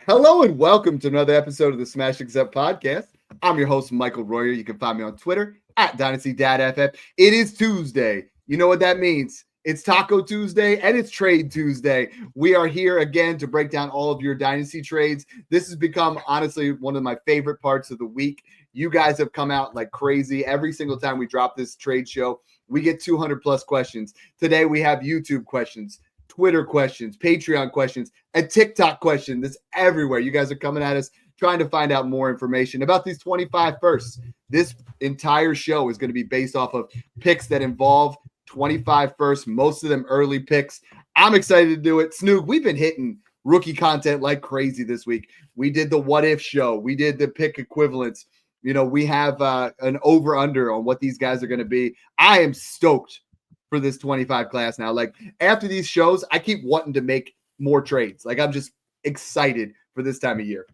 Hello and welcome to another episode of the Smash Accept podcast. I'm your host, Michael Royer. You can find me on Twitter at Dynasty Dad FF. It is Tuesday. You know what that means. It's Taco Tuesday and it's Trade Tuesday. We are here again to break down all of your Dynasty trades. This has become, honestly, one of my favorite parts of the week. You guys have come out like crazy. Every single time we drop this trade show, we get 200 plus questions. Today we have YouTube questions, Twitter questions, Patreon questions, a TikTok question that's everywhere. You guys are coming at us trying to find out more information about these 25 firsts. This entire show is going to be based off of picks that involve 25 firsts, most of them early picks. I'm excited to do it. Snoog, we've been hitting rookie content like crazy this week. We did the what if show. We did the pick equivalents. You know, we have an over-under on what these guys are going to be. I am stoked for this 25 class now. Like, after these shows, I keep wanting to make more trades. Like, I'm just excited for this time of year.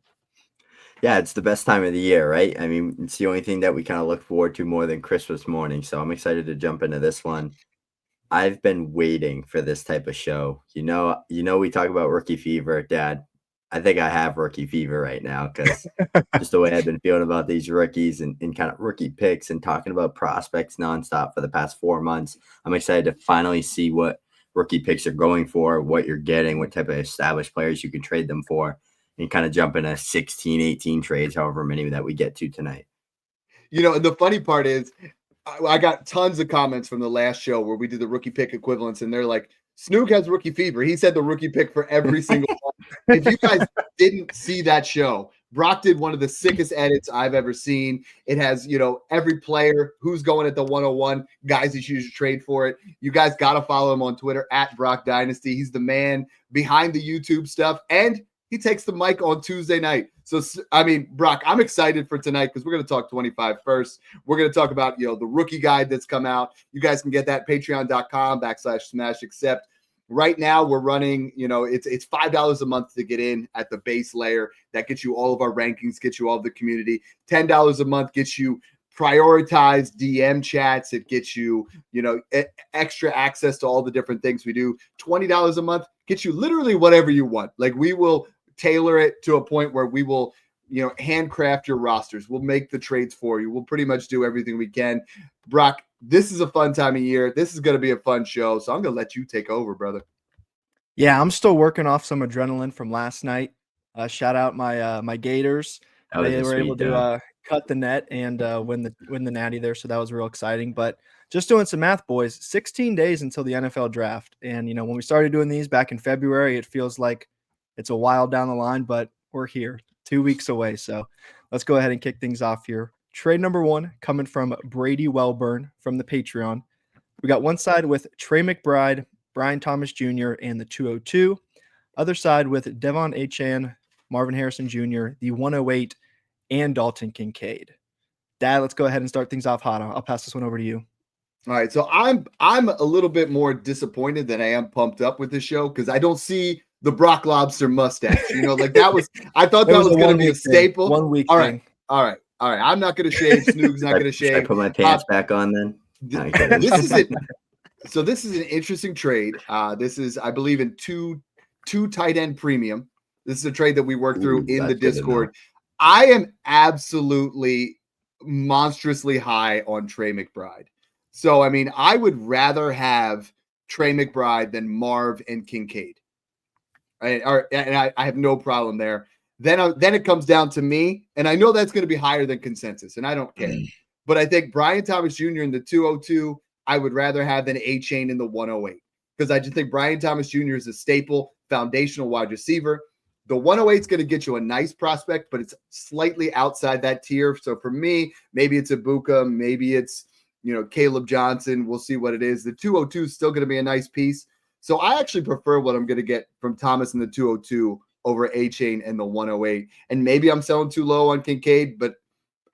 Yeah, it's the best time of the year, right? I mean, it's the only thing that we kind of look forward to more than Christmas morning. So I'm excited to jump into this one. I've been waiting for this type of show. You know, we talk about rookie fever, Dad. I think I have rookie fever right now because just the way I've been feeling about these rookies and kind of rookie picks and talking about prospects nonstop for the past 4 months. I'm excited to finally see what rookie picks are going for, what you're getting, what type of established players you can trade them for, and kind of jump into 16, 18 trades, however many that we get to tonight. You know, the funny part is I got tons of comments from the last show where we did the rookie pick equivalents, and they're like, Snoog has rookie fever. He said the rookie pick for every single one. If you guys didn't see that show, Broc did one of the sickest edits I've ever seen. It has, you know, every player who's going at the 101, guys that you should trade for it. You guys got to follow him on Twitter at Broc Dynasty. He's the man behind the YouTube stuff, and he takes the mic on Tuesday night. So, I mean, Broc, I'm excited for tonight because we're going to talk 25 first. We're going to talk about, you know, the rookie guide that's come out. You guys can get that patreon.com/smashaccept. Right now, we're running, you know, it's $5 a month to get in at the base layer. That gets you all of our rankings, gets you all of the community. $10 a month gets you prioritized DM chats. It gets you, you know, extra access to all the different things we do. $20 a month gets you literally whatever you want. Like, we will tailor it to a point where we will, you know, handcraft your rosters. We'll make the trades for you. We'll pretty much do everything we can. Broc, this is a fun time of year. This is going to be a fun show. So I'm going to let you take over, brother. Yeah, I'm still working off some adrenaline from last night. Shout out my Gators. They were able to cut the net and win the natty there, so that was real exciting. But just doing some math, boys, 16 days until the NFL draft. And, you know, when we started doing these back in February, it feels like it's a while down the line, but we're here 2 weeks away. So let's go ahead and kick things off here. Trade number one coming from Brady Wellburn from the Patreon. We got one side with Trey McBride, Brian Thomas Jr., and the 202. Other side with Devon Achane, Marvin Harrison Jr., the 108, and Dalton Kincaid. Dad, let's go ahead and start things off hot. I'll pass this one over to you. All right, so I'm a little bit more disappointed than I am pumped up with this show because I don't see the Brock Lobster mustache. You know, like that was I thought that was going to be a staple. 1 week. All right. I'm not going to shave. Snoog's not going to shave. Should I put my pants back on then? This is it. So this is an interesting trade. This is, I believe, in two tight end premium. This is a trade that we worked through in the Discord. I am absolutely monstrously high on Trey McBride. So, I mean, I would rather have Trey McBride than Marv and Kincaid. And I have no problem there. Then it comes down to me, and I know that's going to be higher than consensus, and I don't care. But I think Brian Thomas Jr. in the 202, I would rather have than Achane in the 108 because I just think Brian Thomas Jr. is a staple, foundational wide receiver. The 108 is going to get you a nice prospect, but it's slightly outside that tier. So for me, maybe it's Ibuka, maybe it's, you know, Caleb Johnson. We'll see what it is. The 202 is still going to be a nice piece. So I actually prefer what I'm going to get from Thomas in the 202 over Achane and the 108. And maybe I'm selling too low on Kincaid, but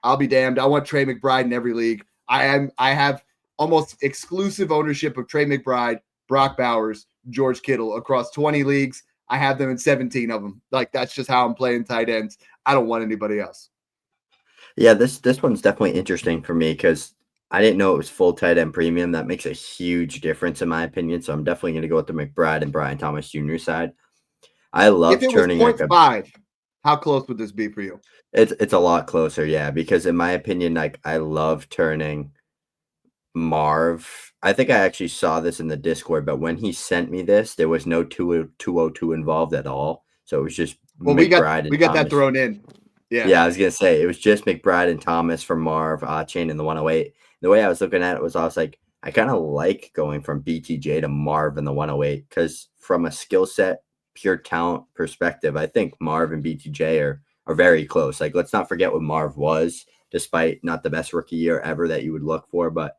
I'll be damned. I want Trey McBride in every league. I have almost exclusive ownership of Trey McBride, Brock Bowers, George Kittle across 20 leagues. I have them in 17 of them. Like, that's just how I'm playing tight ends. I don't want anybody else. Yeah, this one's definitely interesting for me because I didn't know it was full tight end premium. That makes a huge difference in my opinion. So I'm definitely going to go with the McBride and Brian Thomas Jr. side. I love if it turning was 0.5, How close would this be for you? It's a lot closer, yeah, because in my opinion, like I love turning Marv. I think I actually saw this in the Discord, but when he sent me this, there was no 202 involved at all. So it was just Well, McBride and we got Thomas. that thrown in. Yeah. Yeah, I was gonna say it was just McBride and Thomas for Marv, Achane in the 108. The way I was looking at it was I was like, I kind of like going from BTJ to Marv in the 108 because from a skill set, pure talent perspective, I think Marv and BTJ are very close. Like, let's not forget what Marv was, despite not the best rookie year ever that you would look for, but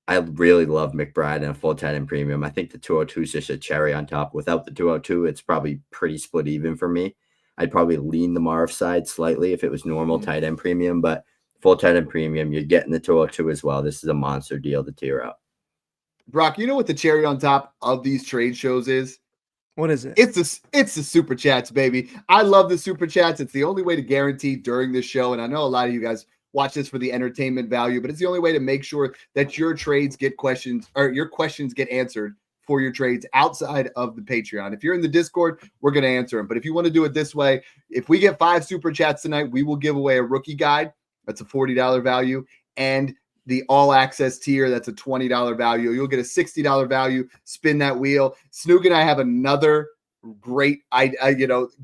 I really love McBride and a full tight end premium. I think the 202 is just a cherry on top. Without the 202, it's probably pretty split even for me. I'd probably lean the Marv side slightly if it was normal tight end premium, but full tight end premium, you're getting the 202 as well. This is a monster deal to tier up. Brock, you know what the cherry on top of these trade shows is? What is it? It's the super chats, baby. I love the super chats. It's the only way to guarantee during this show. And I know a lot of you guys watch this for the entertainment value, but it's the only way to make sure that your trades get questions or your questions get answered for your trades outside of the Patreon. If you're in the Discord, we're going to answer them. But if you want to do it this way, if we get 5 super chats tonight, we will give away a rookie guide. That's a $40 value. And the all access tier, that's a $20 value. You'll get a $60 value. Spin that wheel. Snoog and I have another great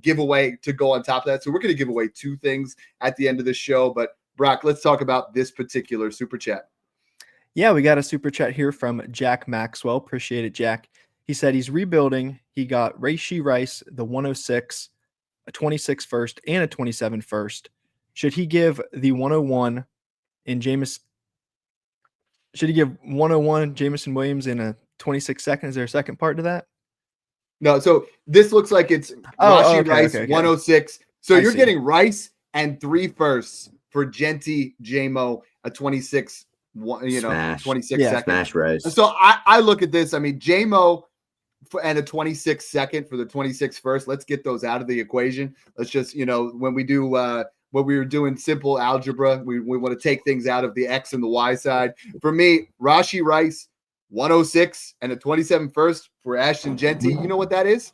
giveaway to go on top of that. So we're going to give away 2 things at the end of the show. But Brock, let's talk about this particular super chat. Yeah, we got a super chat here from Jack Maxwell. Appreciate it, Jack. He said he's rebuilding. He got Rashee Rice, the 106, a 26 first, and a 27 first. Should he give the 101 in Jameis? Should he give 101 Jameson Williams in a 26 second? Is there a second part to that? No, so this looks like it's Rashee Rice, 106. So you're getting Rice and 3 firsts for Genty JMO, a 26, Smash. 26 second. Smash Rice. So I look at this. I mean, JMO and a 26 second for the 26 first. Let's get those out of the equation. Let's just, when we do when we were doing simple algebra, we want to take things out of the X and the Y side. For me, Rashee Rice, 106 and a 27 first for Ashton Genty. You know what that is?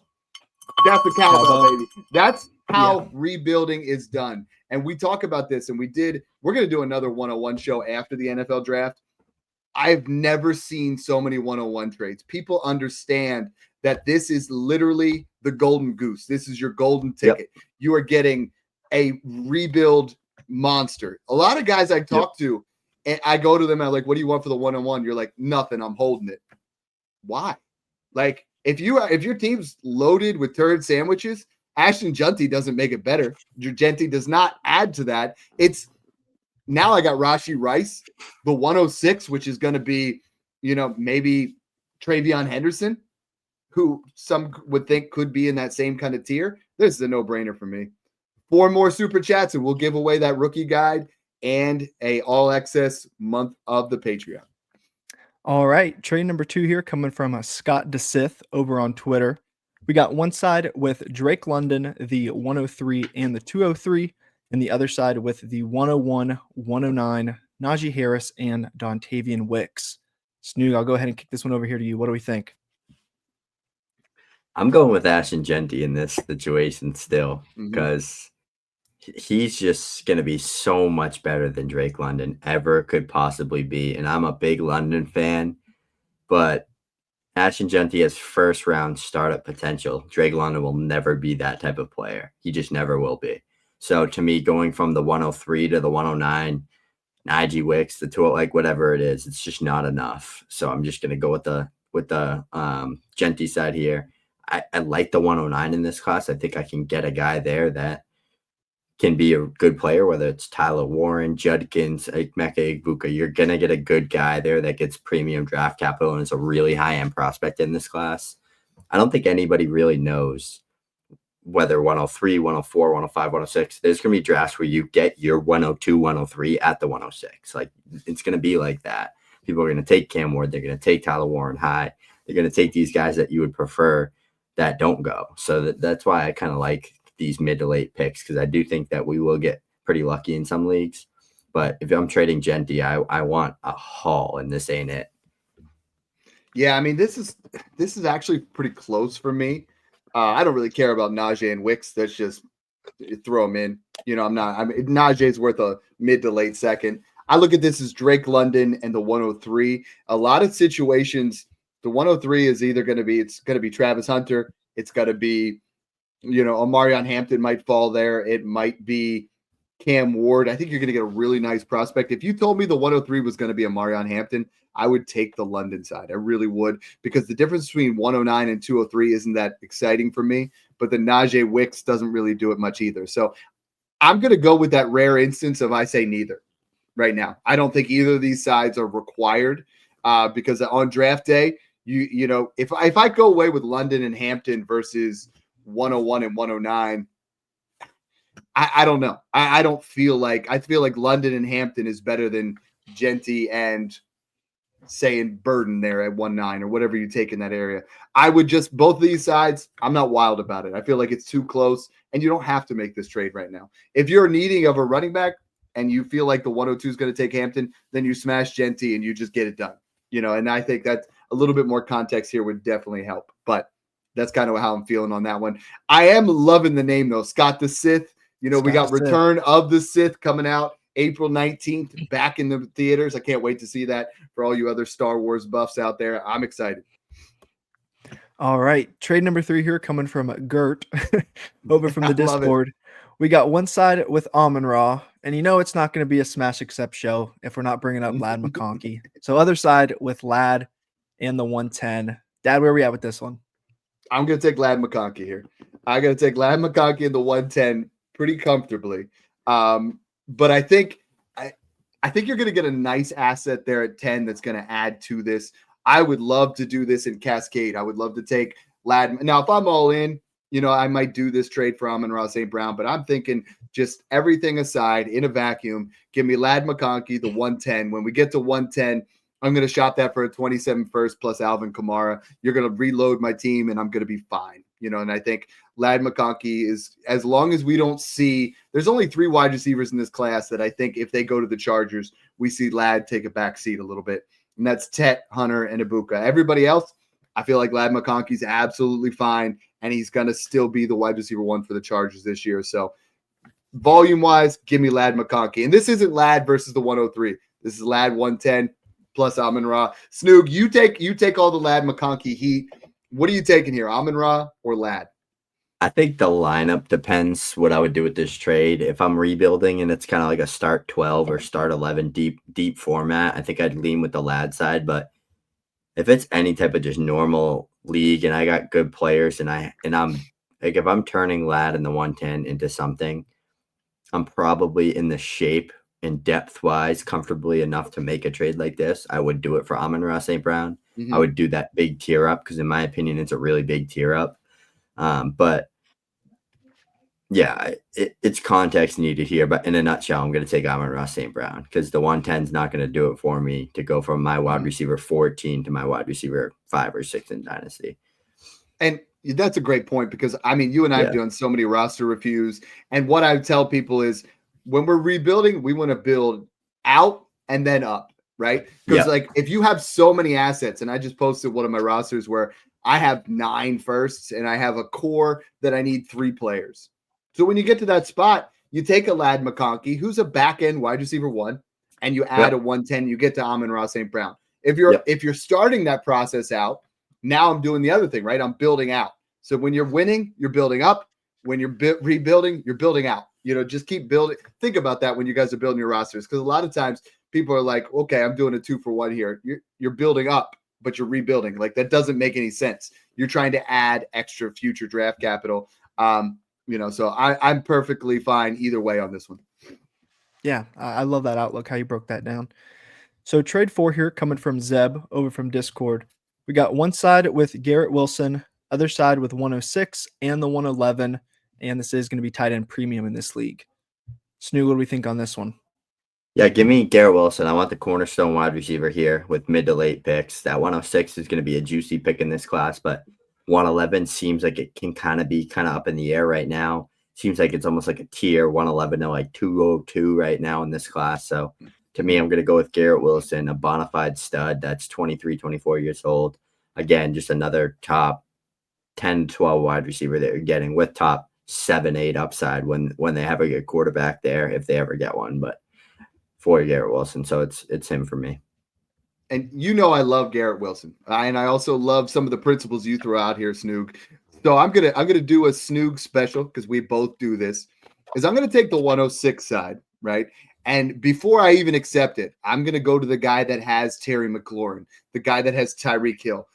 That's the cowbell, baby. That's how rebuilding is done. And we talk about this, and we're going to do another 101 show after the NFL draft. I've never seen so many 101 trades. People understand that this is literally the golden goose. This is your golden ticket. Yep. You are getting a rebuild monster. A lot of guys I talk to, and I go to them, I'm like, what do you want for the 101? You're like, nothing, I'm holding it. Why? Like, if your team's loaded with turd sandwiches, Ashton Genty doesn't make it better. Genty does not add to that. It's now I got Rashee Rice, the 106, which is going to be, maybe Travion Henderson, who some would think could be in that same kind of tier. This is a no-brainer for me. 4 more super chats, and we'll give away that rookie guide and a all-access month of the Patreon. All right. Trade number 2 here coming from Scott DeSith over on Twitter. We got one side with Drake London, the 103 and the 203, and the other side with the 101, 109, Najee Harris, and Dontavian Wicks. Snoog, I'll go ahead and kick this one over here to you. What do we think? I'm going with Ashton Genty in this situation still because he's just going to be so much better than Drake London ever could possibly be. And I'm a big London fan, but Ashton Genty has first-round startup potential. Drake London will never be that type of player. He just never will be. So to me, going from the 103 to the 109, Najee Wicks, the 2, like whatever it is, it's just not enough. So I'm just going to go with the Genty side here. I like the 109 in this class. I think I can get a guy there that can be a good player, whether it's Tyler Warren, Judkins, Mecca Igbuka. You're going to get a good guy there that gets premium draft capital and is a really high-end prospect in this class. I don't think anybody really knows whether 103, 104, 105, 106. There's going to be drafts where you get your 102, 103 at the 106. Like, it's going to be like that. People are going to take Cam Ward. They're going to take Tyler Warren high. They're going to take these guys that you would prefer that don't go. So that's why I kind of like these mid to late picks, because I do think that we will get pretty lucky in some leagues. But if I'm trading Genty, I want a haul, and this ain't it. Yeah, I mean, this is actually pretty close for me. I don't really care about Najee and Wicks. That's just throw him in. Najee's worth a mid to late second. I look at this as Drake London and the 103. A lot of situations, the 103 is either going to be Travis Hunter. It's going to be, Omarion Hampton might fall there. It might be Cam Ward. I think you're going to get a really nice prospect. If you told me the 103 was going to be Omarion Hampton, I would take the London side. I really would, because the difference between 109 and 203 isn't that exciting for me, but the Najee Wicks doesn't really do it much either. So I'm going to go with that rare instance of I say neither right now. I don't think either of these sides are required because on draft day, if I go away with London and Hampton versus 101 and 109, I don't know. I feel like London and Hampton is better than Genty and saying Burden there at 1-9 or whatever you take in that area. I would just both of these sides. I'm not wild about it. I feel like it's too close, and you don't have to make this trade right now. If you're needing of a running back and you feel like the 102 is going to take Hampton, then you smash Genty and you just get it done. And I think that a little bit more context here would definitely help. But that's kind of how I'm feeling on that one. I am loving the name though, Scott the Sith. We got Return of the Sith coming out April 19th, back in the theaters. I can't wait to see that for all you other Star Wars buffs out there. I'm excited. All right. Trade number 3 here coming from Gert over from the Discord. We got one side with Amon-Ra, and it's not going to be a smash accept show if we're not bringing up Ladd McConkey. So other side with Ladd and the 110. Dad, where are we at with this one? I'm going to take Ladd McConkey here. I'm going to take Ladd McConkey in the 110 pretty comfortably. But I think you're going to get a nice asset there at 10 that's going to add to this. I would love to do this in Cascade. I would love to take Ladd. Now, if I'm all in, I might do this trade for Amon-Ra St. Brown, but I'm thinking just everything aside in a vacuum, give me Ladd McConkey, the 110. When we get to 110, I'm going to shop that for a 27 first plus Alvin Kamara. You're going to reload my team, and I'm going to be fine. And I think Ladd McConkey is, as long as we don't see, there's only 3 wide receivers in this class that I think if they go to the Chargers, we see Ladd take a back seat a little bit. And that's Tet, Hunter, and Ibuka. Everybody else, I feel like Ladd McConkey's absolutely fine, and he's going to still be the wide receiver 1 for the Chargers this year. So volume-wise, give me Ladd McConkey. And this isn't Ladd versus the 103. This is Ladd 110 plus Amon-Ra. Snoog, you take all the Ladd McConkey heat. What are you taking here, Amon-Ra or Ladd? I think the lineup depends what I would do with this trade. If I'm rebuilding and it's kind of like a start 12 or start 11 deep format, I think I'd lean with the Ladd side. But if it's any type of just normal league and I got good players and I'm like, if I'm turning Ladd in the 110 into something, I'm probably in the shape and depth wise comfortably enough to make a trade like this. I would do it for Amon-Ra St. Brown. Mm-hmm. I would do that big tier up because in my opinion, it's a really big tier up. But yeah, it's context needed here. But in a nutshell, I'm going to take Amon-Ra St. Brown because the 110 is not going to do it for me to go from my wide receiver 14 to my wide receiver 5 or 6 in Dynasty. And that's a great point because, you and I have done so many roster reviews. And what I tell people is when we're rebuilding, we want to build out and then up, right? Because if you have so many assets, and I just posted one of my rosters where I have 9 firsts and I have a core that I need 3 players. So when you get to that spot, you take a Ladd McConkey, who's a back-end wide receiver 1, and you add a 110, you get to Amon-Ra St. Brown. If you're starting that process out, now I'm doing the other thing, right? I'm building out. So when you're winning, you're building up. When you're rebuilding, you're building out. Just keep building. Think about that when you guys are building your rosters, because a lot of times people are like, okay, I'm doing a 2-for-1 here. You're building up, but you're rebuilding. Like that doesn't make any sense. You're trying to add extra future draft capital. So I'm perfectly fine either way on this one. Yeah, I love that outlook, how you broke that down. So trade 4 here coming from Zeb over from Discord. We got one side with Garrett Wilson, other side with 106 and the 111, and this is going to be tight end premium in this league. Snoog, what do we think on this one? Yeah, give me Garrett Wilson. I want the cornerstone wide receiver here with mid to late picks. That 106 is going to be a juicy pick in this class, but 111 seems like it can kind of be up in the air right now. Seems like it's almost like a tier 111 to like 202 right now in this class. So to me, I'm going to go with Garrett Wilson, a bona fide stud that's 23, 24 years old. Again, just another top 10, 12 wide receiver that you're getting with top 7, 8 upside when they have a good quarterback there, if they ever get one. But for Garrett Wilson, so it's him for me. And I love Garrett Wilson, and I also love some of the principles you throw out here, Snoog. So I'm gonna do a Snoog special because we both do this. Is I'm gonna take the 106 side, right? And before I even accept it, I'm gonna go to the guy that has Terry McLaurin, the guy that has Tyreek Hill,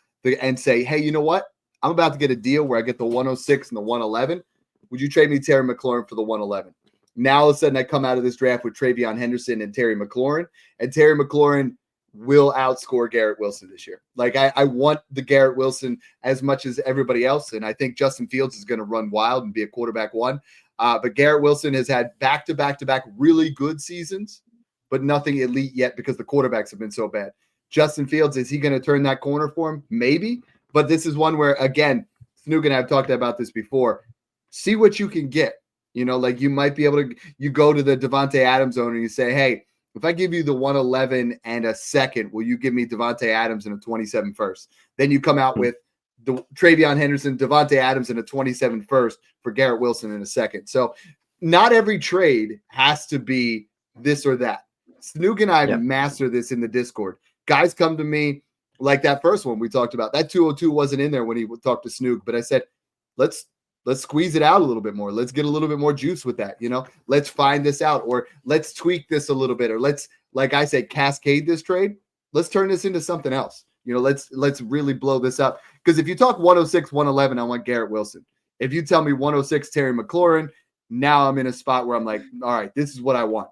and say, hey, you know what? I'm about to get a deal where I get the 106 and the 111. Would you trade me Terry McLaurin for the 111? Now all of a sudden I come out of this draft with Travion Henderson and Terry McLaurin, and Terry McLaurin will outscore Garrett Wilson this year. Like I want the Garrett Wilson as much as everybody else, and I think Justin Fields is going to run wild and be a quarterback one. But Garrett Wilson has had back-to-back really good seasons, but nothing elite yet because the quarterbacks have been so bad. Justin Fields, is he going to turn that corner for him? Maybe, but this is one where, again, Snoog and I have talked about this before. See what you can get. Like you might be able to – you go to the Devontae Adams owner and you say, hey, if I give you the 111 and a second, will you give me Devontae Adams and a 27 first? Then you come out with the Travion Henderson, Devontae Adams, and a 27 first for Garrett Wilson in a second. So not every trade has to be this or that. Snoog and I master this in the Discord. Guys come to me like that first one we talked about. That 202 wasn't in there when he talked to Snoog, but I said, let's squeeze it out a little bit more. Let's get a little bit more juice with that. Let's find this out, or let's tweak this a little bit, or let's, like I said, cascade this trade. Let's turn this into something else. Let's really blow this up. Because if you talk 106, 111, I want Garrett Wilson. If you tell me 106, Terry McLaurin, now I'm in a spot where I'm like, all right, this is what I want.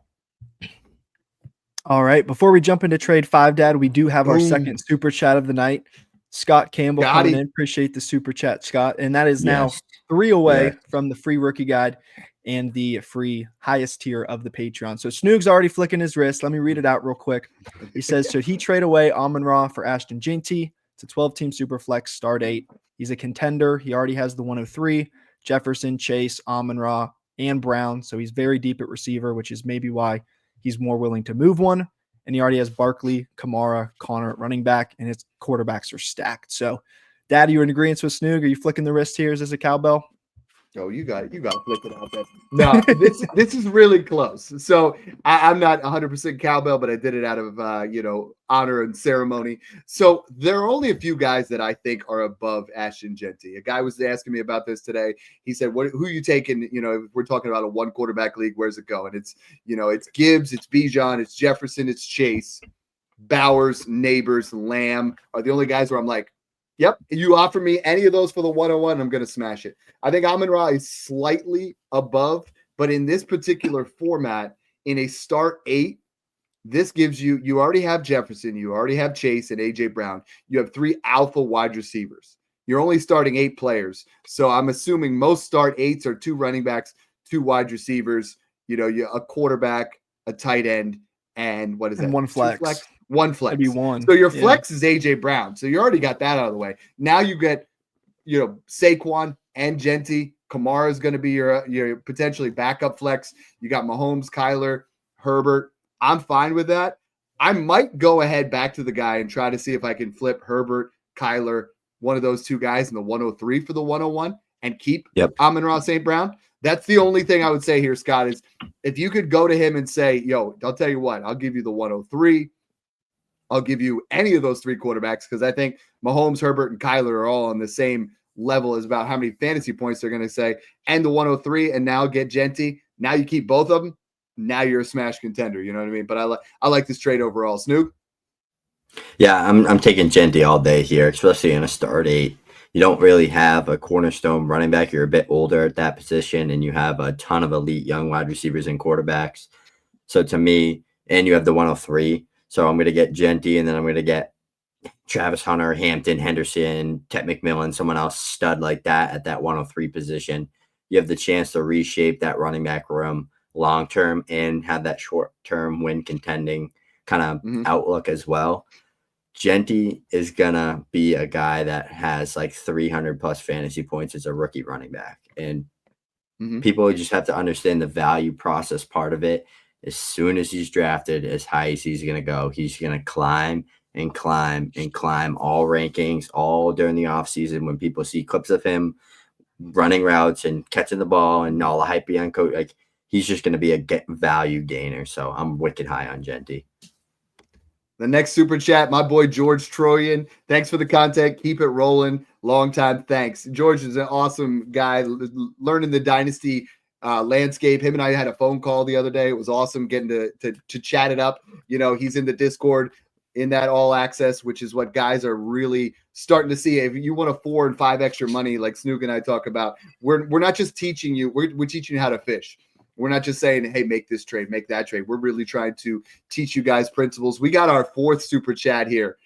All right. Before we jump into trade 5, Dad, we do have our second super chat of the night. Scott Campbell coming in. Appreciate the super chat, Scott. And that is now 3 away from the free rookie guide and the free highest tier of the Patreon. So Snoog's already flicking his wrist. Let me read it out real quick. He says, should he trade away Amon-Ra for Ashton Jeanty? It's a 12-team super flex, start 8. He's a contender. He already has the 103, Jefferson, Chase, Amon-Ra, and Brown. So he's very deep at receiver, which is maybe why he's more willing to move one. And he already has Barkley, Kamara, Connor at running back, and his quarterbacks are stacked. So, Dad, are you in agreement with Snoog? Are you flicking the wrist here? Is this a cowbell? Oh, you got it. You got to flick it out there. No, this is really close. So I'm not 100% cowbell, but I did it out of honor and ceremony. So there are only a few guys that I think are above Ashton Jeanty. A guy was asking me about this today. He said, who are you taking? If we're talking about a 1 quarterback league, where's it going? It's it's Gibbs, it's Bijan, it's Jefferson, it's Chase, Bowers, Neighbors, Lamb are the only guys where I'm like, yep, you offer me any of those for the 101, I'm going to smash it. I think Amon-Ra is slightly above, but in this particular format, in a start 8, this gives you already have Jefferson, you already have Chase and A.J. Brown. You have 3 alpha wide receivers. You're only starting 8 players. So I'm assuming most start 8s are 2 running backs, 2 wide receivers, a quarterback, a tight end, and what is that? And 1 flex. One flex. Maybe 1. So your flex is A.J. Brown. So you already got that out of the way. Now you get, Saquon and Jeanty. Kamara is going to be your potentially backup flex. You got Mahomes, Kyler, Herbert. I'm fine with that. I might go ahead back to the guy and try to see if I can flip Herbert, Kyler, one of those 2 guys in the 103 for the 101 and keep Amon-Ra St. Brown. That's the only thing I would say here, Scott, is if you could go to him and say, yo, I'll tell you what, I'll give you the 103. I'll give you any of those 3 quarterbacks because I think Mahomes, Herbert, and Kyler are all on the same level as about how many fantasy points they're going to say. And the 103, and now get Jeanty. Now you keep both of them. Now you're a smash contender. You know what I mean? But I like this trade overall. Snoog? Yeah, I'm taking Jeanty all day here, especially in a start 8. You don't really have a cornerstone running back. You're a bit older at that position, and you have a ton of elite young wide receivers and quarterbacks. So to me, and you have the 103. So I'm going to get Jeanty, and then I'm going to get Travis Hunter, Hampton, Henderson, Ted McMillan, someone else stud like that at that 103 position. You have the chance to reshape that running back room long-term and have that short-term win contending kind of outlook as well. Jeanty is going to be a guy that has like 300-plus fantasy points as a rookie running back. And people just have to understand the value process part of it. As soon as he's drafted, as high as he's going to go, he's going to climb and climb and climb all rankings all during the offseason when people see clips of him running routes and catching the ball and all the hype behind coach. Like, he's just going to be a value gainer. So I'm wicked high on Genty. The next super chat, my boy George Troyan. Thanks for the content. Keep it rolling. Long time. Thanks. George is an awesome guy, learning the Dynasty landscape. Him and I had a phone call the other day. It was awesome getting to chat it up. You know, he's in the Discord in that all access, which is what guys are really starting to see. If you want a 4 and 5 extra money, like Snoog and I talk about, we're not just teaching you, we're teaching you how to fish. We're not just saying, hey, make this trade, make that trade. We're really trying to teach you guys principles. We got our 4th super chat here.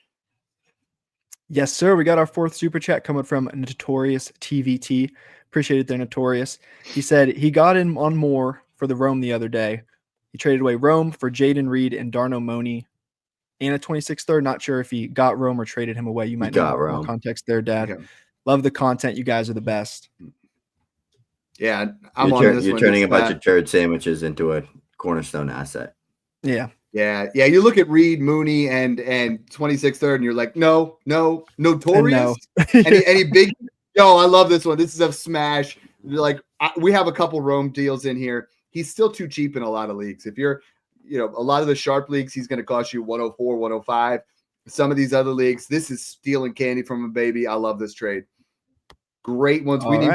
Yes, sir. We got our 4th super chat coming from Notorious TVT. Appreciate it there, Notorious. He said he got in on Moore for the Rome the other day. He traded away Rome for Jaden Reed and Darno Money and a 26th third. Not sure if he got Rome or traded him away. You might know more context there, Dad. Okay. Love the content. You guys are the best. Yeah, you're turning a bunch of turd sandwiches into a cornerstone asset. Yeah. You look at Reed, Mooney, and 26th third, and you're like, no, Notorious. Any big? Yo, I love this one. This is a smash. You're like, we have a couple Rome deals in here. He's still too cheap in a lot of leagues. If you're, a lot of the sharp leagues, he's going to cost you 104, 105. Some of these other leagues, this is stealing candy from a baby. I love this trade. Great ones. We need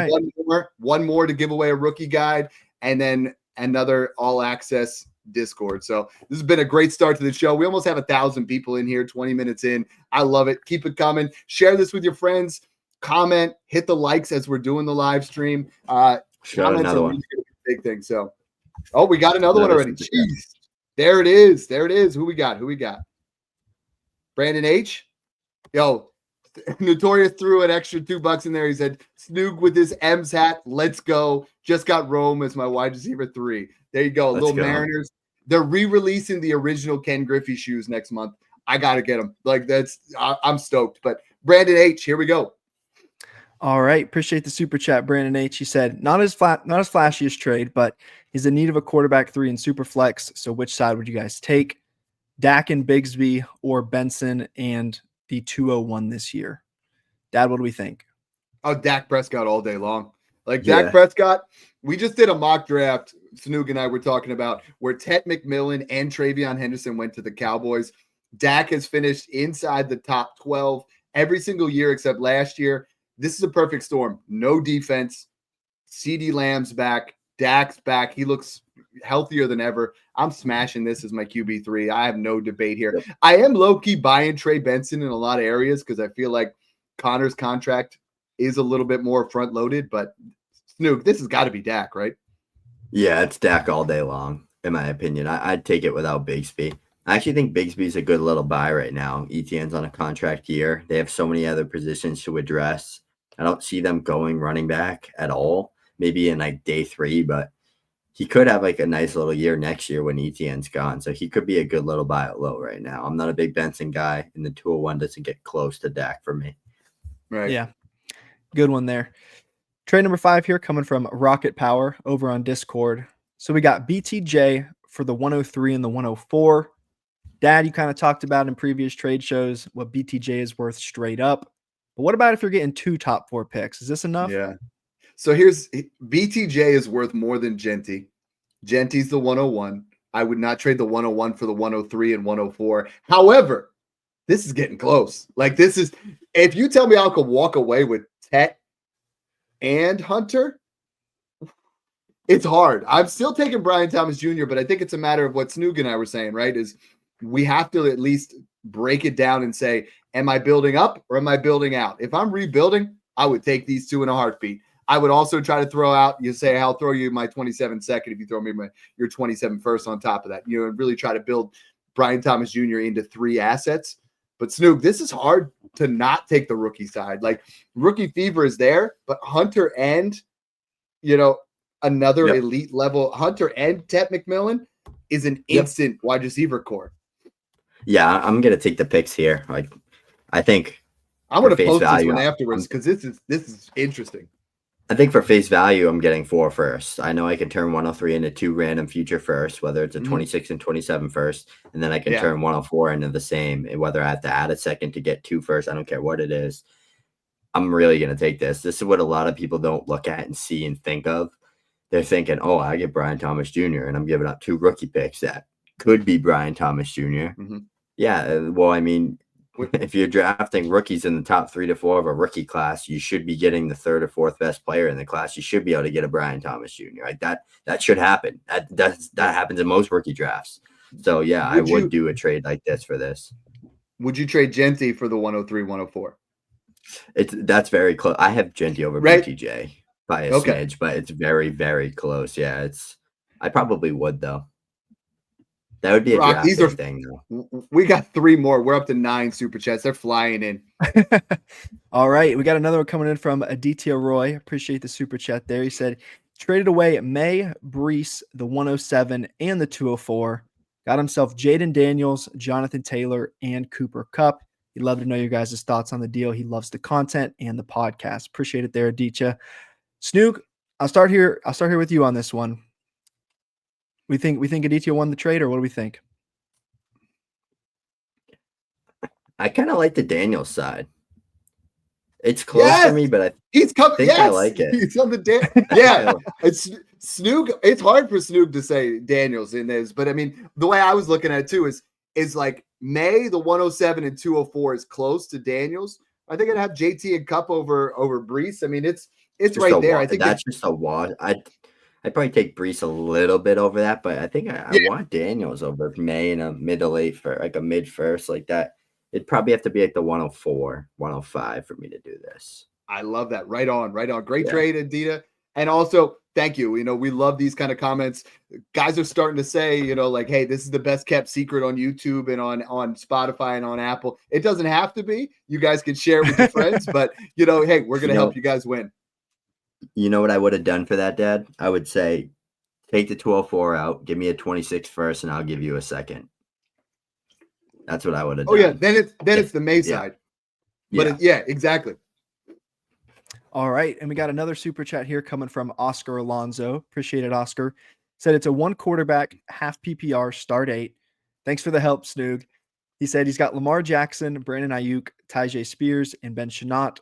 one more to give away a rookie guide, and then another all access Discord. So this has been a great start to the show. We almost have 1,000 people in here, 20 minutes in. I love it. Keep it coming. Share this with your friends. Comment, hit the likes as we're doing the live stream. Another one. Big thing. So, we got another one already. Jeez. There it is. Who we got? Brandon H. Yo, Notorious threw an extra $2 in there. He said, Snoog with his M's hat. Let's go. Just got Rome as my wide receiver 3. There you go. Little Mariners. They're re-releasing the original Ken Griffey shoes next month. I got to get them. I'm stoked. But Brandon H., here we go. All right. Appreciate the super chat, Brandon H. He said, not as flashy as trade, but he's in need of a quarterback 3 in super flex. So which side would you guys take? Dak and Bigsby or Benson and the 201 this year? Dad, what do we think? Oh, Dak Prescott all day long. Dak Prescott, we just did a mock draft, Snoog and I were talking about, where Ted McMillan and Travion Henderson went to the Cowboys. Dak has finished inside the top 12 every single year except last year. This is a perfect storm. No defense. CeeDee Lamb's back. Dak's back. He looks healthier than ever. I'm smashing this as my QB3. I have no debate here. Yep. I am low-key buying Trey Benson in a lot of areas because I feel like Connor's contract is a little bit more front-loaded. But, Snoog, this has got to be Dak, right? Yeah, it's Dak all day long, in my opinion. I'd take it without Bigsby. I actually think Bigsby's a good little buy right now. ETN's on a contract year. They have so many other positions to address. I don't see them going running back at all. Maybe in day 3, but he could have a nice little year next year when ETN's gone. So he could be a good little buy at low right now. I'm not a big Benson guy, and the 201 doesn't get close to Dak for me. Right. Yeah. Good one there. Trade number 5 here coming from Rocket Power over on Discord. So we got BTJ for the 103 and the 104. Dad, you kind of talked about in previous trade shows what BTJ is worth straight up. But what about if you're getting 2 top 4 picks? Is this enough? Yeah. So here's BTJ is worth more than Genty. Genty's the 101. I would not trade the 101 for the 103 and 104. However, this is getting close. This is, if you tell me I could walk away with Tet and Hunter, it's hard. I'm still taking Brian Thomas Jr., but I think it's a matter of what Snoog and I were saying, right? Is we have to at least break it down and say, am I building up or am I building out? If I'm rebuilding, I would take these 2 in a heartbeat. I would also try to throw out, you say, I'll throw you my 27 second if you throw me your 27 first on top of that. Really try to build Brian Thomas Jr. into 3 assets. But Snoog, this is hard to not take the rookie side. Rookie fever is there, but Hunter and, another elite level, Hunter and Ted McMillan is an instant wide receiver core. Yeah, I'm going to take the picks here. I think I'm going to post this one afterwards because this is interesting. I think for face value, I'm getting 4 first. I know I can turn 103 into 2 random future first, whether it's a 26 and 27 first, and then I can turn 104 into the same, whether I have to add a second to get 2 first. I don't care what it is. I'm really going to take this. This is what a lot of people don't look at and see and think of. They're thinking, oh, I get Brian Thomas Jr. and I'm giving up 2 rookie picks that could be Brian Thomas Jr. Mm-hmm. Yeah, well, I mean, if you're drafting rookies in the top 3 to 4 of a rookie class, you should be getting the 3rd or 4th best player in the class. You should be able to get a Brian Thomas Jr. Like that should happen. That happens in most rookie drafts. So yeah, I would do a trade like this for this. Would you trade Genty for the 103, 104? That's very close. I have Genty over BTJ by a smidge, but it's very, very close. Yeah, I probably would though. That would be a drafting thing. Though. We got 3 more. We're up to 9 super chats. They're flying in. All right, we got another one coming in from Aditya Roy. Appreciate the super chat there. He said traded away May, Breece, the 107 and the 204. Got himself Jaden Daniels, Jonathan Taylor, and Cooper Kupp. He'd love to know your guys' thoughts on the deal. He loves the content and the podcast. Appreciate it there, Aditya. Snoog, I'll start here with you on this one. We think Aditya won the trade, or what do we think? I kind of like the Daniels side. It's close to me, but I like it. He's on the yeah. It's Snoog. It's hard for Snoog to say Daniels in this, but I mean, the way I was looking at it too is like May, the 107 and 204 is close to Daniels. I think I'd have JT and Kupp over Breece. I mean, it's right there. I think that's just a wash. I'd probably take Breece a little bit over that, but I think I want Daniels over May in a mid to late for like a mid first like that. It'd probably have to be like the 104, 105 for me to do this. I love that. Right on. Great trade, Adita. And also, thank you. You know, we love these kind of comments. Guys are starting to say, you know, like, hey, this is the best kept secret on YouTube and on Spotify and on Apple. It doesn't have to be. You guys can share it with your friends, but, you know, hey, we're going to help you guys win. You know what I would have done for that, Dad? I would say, take the 204 out, give me a 26 first, and I'll give you a second. That's what I would have done. Oh yeah, then it's the May side. But exactly. All right, and we got another super chat here coming from Oscar Alonso. Appreciate it, Oscar. Said it's a 1 quarterback, half PPR, start 8. Thanks for the help, Snoog. He said he's got Lamar Jackson, Brandon Ayuk, Tyjae Spears, and Ben Shenault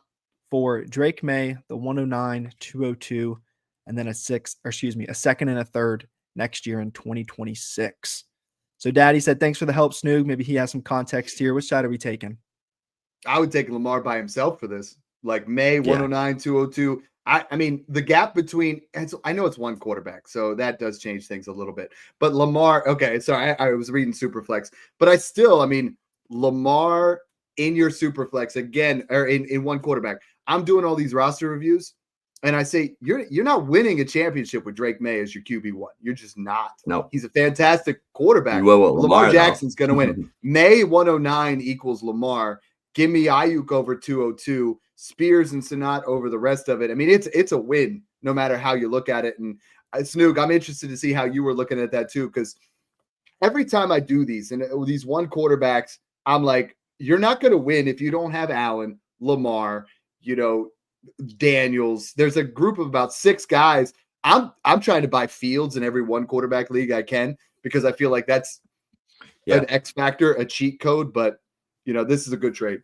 for Drake May, the 109, 202, and then a second and a third next year in 2026. So Daddy said, thanks for the help, Snoog. Maybe he has some context here. Which side are we taking? I would take Lamar by himself for this. Like May, 109, 202. I mean, the gap between, I know it's 1 quarterback, so that does change things a little bit. But Lamar, okay, sorry, I was reading Superflex. But I mean, Lamar in your Superflex, again, or in 1 quarterback. I'm doing all these roster reviews, and I say, you're not winning a championship with Drake May as your QB1. You're just not. No. He's a fantastic quarterback. Lamar Jackson's going to win it. May 109 equals Lamar. Give me Ayuk over 202, Spears and Shenault over the rest of it. I mean, it's a win no matter how you look at it. And Snoog, I'm interested to see how you were looking at that too, because every time I do these and these 1 quarterbacks, I'm like, you're not going to win if you don't have Allen, Lamar, you know, Daniels. There's a group of about 6 guys. I'm trying to buy Fields in every 1 quarterback league I can, because I feel like that's an X factor, a cheat code. But you know, this is a good trade.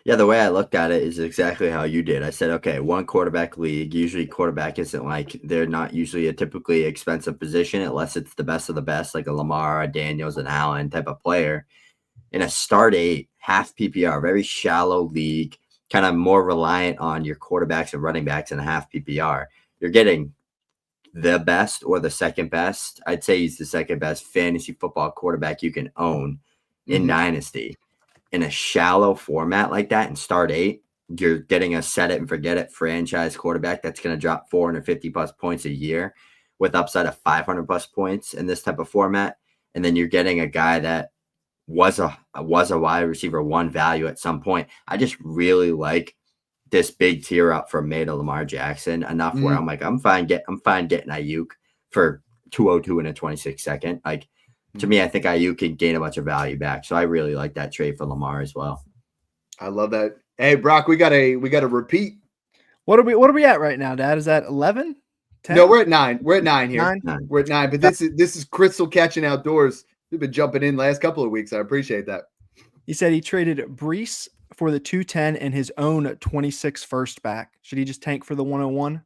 Yeah, the way I looked at it is exactly how you did. I said, okay, 1 quarterback league. Usually quarterback isn't like, they're not usually a typically expensive position unless it's the best of the best, like a Lamar, a Daniels, an Allen type of player. In a start 8, half PPR, very shallow league, kind of more reliant on your quarterbacks and running backs in a half PPR. You're getting the best or the second best. I'd say he's the second best fantasy football quarterback you can own in Dynasty. In a shallow format like that in start 8, you're getting a set it and forget it franchise quarterback that's going to drop 450 plus points a year with upside of 500 plus points in this type of format. And then you're getting a guy that was a wide receiver 1 value at some point. I just really like this big tier up from May to Lamar Jackson enough where I'm like, I'm fine getting Ayuk for 202 in a 26 second. Like, to me, I think Ayuk can gain a bunch of value back. So I really like that trade for Lamar as well. I love that. Hey, Brock, we got to repeat. What are we at right now, Dad? Is that 11? 10? No, we're at 9. We're at 9 here. 9? We're at 9. But this is Crystal catching outdoors. We've been jumping in last couple of weeks. I appreciate that. He said he traded Breece for the 210 and his own 26 first back. Should he just tank for the 101?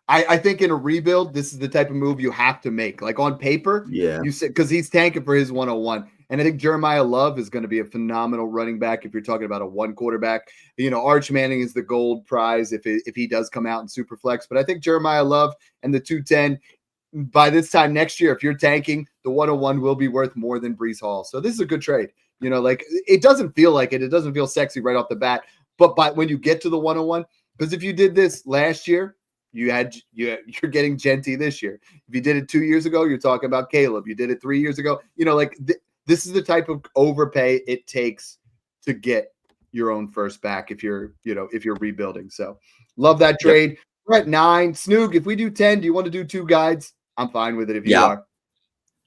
I think in a rebuild, this is the type of move you have to make. Like on paper, you said, because he's tanking for his 101. And I think Jeremiah Love is going to be a phenomenal running back if you're talking about a one quarterback. Arch Manning is the gold prize if he does come out in super flex. But I think Jeremiah Love and the 210, by this time next year, if you're tanking, the 101 will be worth more than Breece Hall. So this is a good trade. Like it doesn't feel like it. It doesn't feel sexy right off the bat. But when you get to the 101, because if you did this last year, you're getting Genty this year. If you did it 2 years ago, you're talking about Caleb. You did it 3 years ago. This is the type of overpay it takes to get your own first back if you're rebuilding. So love that trade. Yep. We're at 9. Snoog, if we do 10, do you want to do 2 guides? I'm fine with it if you are.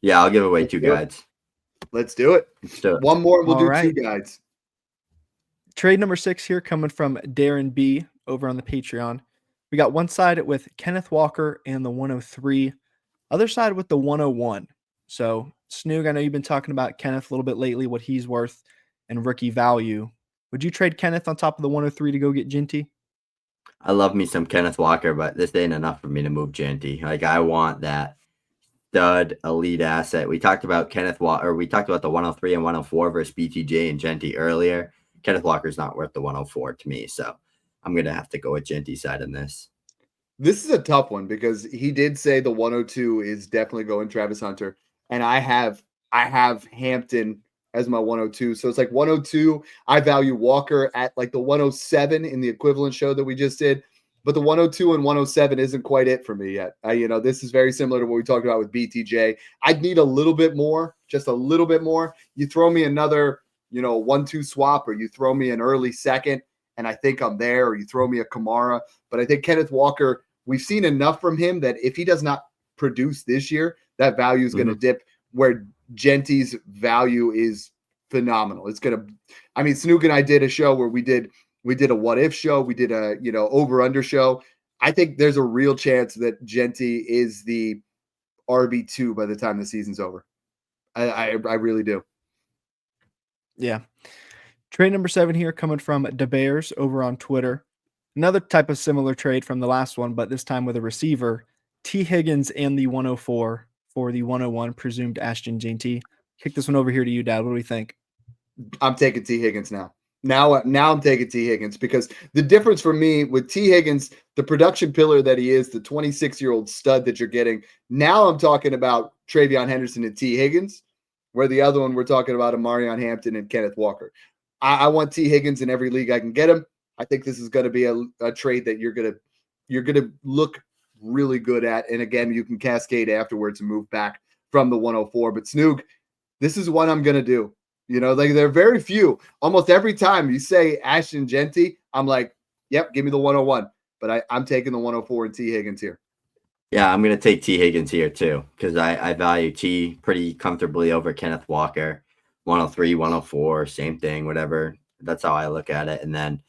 Yeah, I'll give away 2 guides. Let's do it. One more, we'll do 2 guides. Trade number 6 here coming from Darren B over on the Patreon. We got one side with Kenneth Walker and the 103, other side with the 101. So, Snoog, I know you've been talking about Kenneth a little bit lately, what he's worth and rookie value. Would you trade Kenneth on top of the 103 to go get Genty? I love me some Kenneth Walker, but this ain't enough for me to move Genty. Like, I want that stud elite asset. We talked about Kenneth Walker, or we talked about the 103 and 104 versus BTJ and Genty earlier. Kenneth Walker's not worth the 104 to me, so I'm going to have to go with Genty's side in this. This is a tough one because he did say the 102 is definitely going Travis Hunter. And I have Hampton as my 102. So it's like 102. I value Walker at like the 107 in the equivalent show that we just did. But the 102 and 107 isn't quite it for me yet. This is very similar to what we talked about with BTJ. I'd need a little bit more, just a little bit more. You throw me another, 1-2 swap, or you throw me an early second, and I think I'm there, or you throw me a Kamara. But I think Kenneth Walker, we've seen enough from him that if he does not produce this year, that value is going to dip, where Genty's value is phenomenal. It's going to, Snoog and I did a show where we did a what if show. We did a, over under show. I think there's a real chance that Genty is the RB2 by the time the season's over. I really do. Yeah. Trade number 7 here coming from DeBears over on Twitter. Another type of similar trade from the last one, but this time with a receiver. T. Higgins and the 104 for the 101 presumed Ashton Genty. Kick this one over here to you, Dad. What do we think? I'm taking T. Higgins now. Now I'm taking T. Higgins because the difference for me with T. Higgins, the production pillar that he is, the 26-year-old stud that you're getting. Now I'm talking about Travion Henderson and T. Higgins, where the other one we're talking about Amarion Hampton and Kenneth Walker. I want T. Higgins in every league I can get him. I think this is going to be a trade that you're gonna look really good at, and again, you can cascade afterwards and move back from the 104. But Snoog, this is what I'm gonna do. There are very few. Almost every time you say Ashton Genty, I'm like, yep, give me the 101. But I'm taking the 104 and T. Higgins here. Yeah, I'm gonna take T. Higgins here too because I value T pretty comfortably over Kenneth Walker. 103, 104, same thing, whatever. That's how I look at it. And then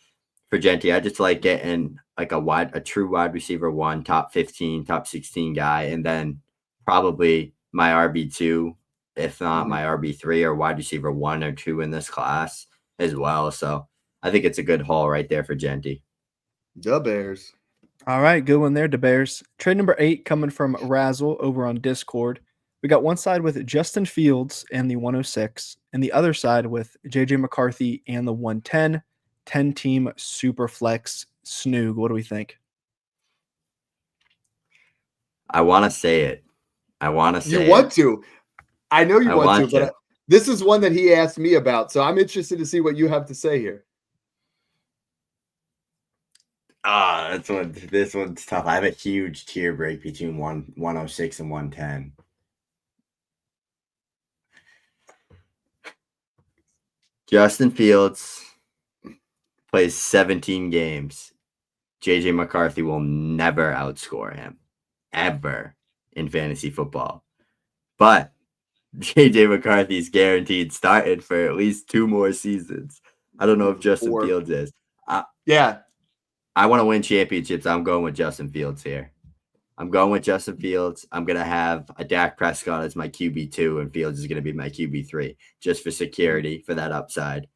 for Genty, I just like getting like a true wide receiver 1, top 15, top 16 guy, and then probably my RB2, if not my RB3 or wide receiver 1 or 2 in this class as well. So I think it's a good haul right there for Genty. The Bears. All right, good one there, the Bears. Trade number 8 coming from Razzle over on Discord. We got one side with Justin Fields and the 106, and the other side with JJ McCarthy and the 110. 10-team super flex. Snoog, what do we think? I want to say it. I want to say you want to. I know you want to, but this is one that he asked me about, so I'm interested to see what you have to say here. This one's tough. I have a huge tier break between 106 and 110. Justin Fields plays 17 games. JJ McCarthy will never outscore him, ever, in fantasy football. But JJ McCarthy's guaranteed started for at least 2 more seasons. I don't know if Justin Fields is. Yeah. I want to win championships. I'm going with Justin Fields here. I'm going with Justin Fields. I'm going to have a Dak Prescott as my QB2, and Fields is going to be my QB3, just for security, for that upside.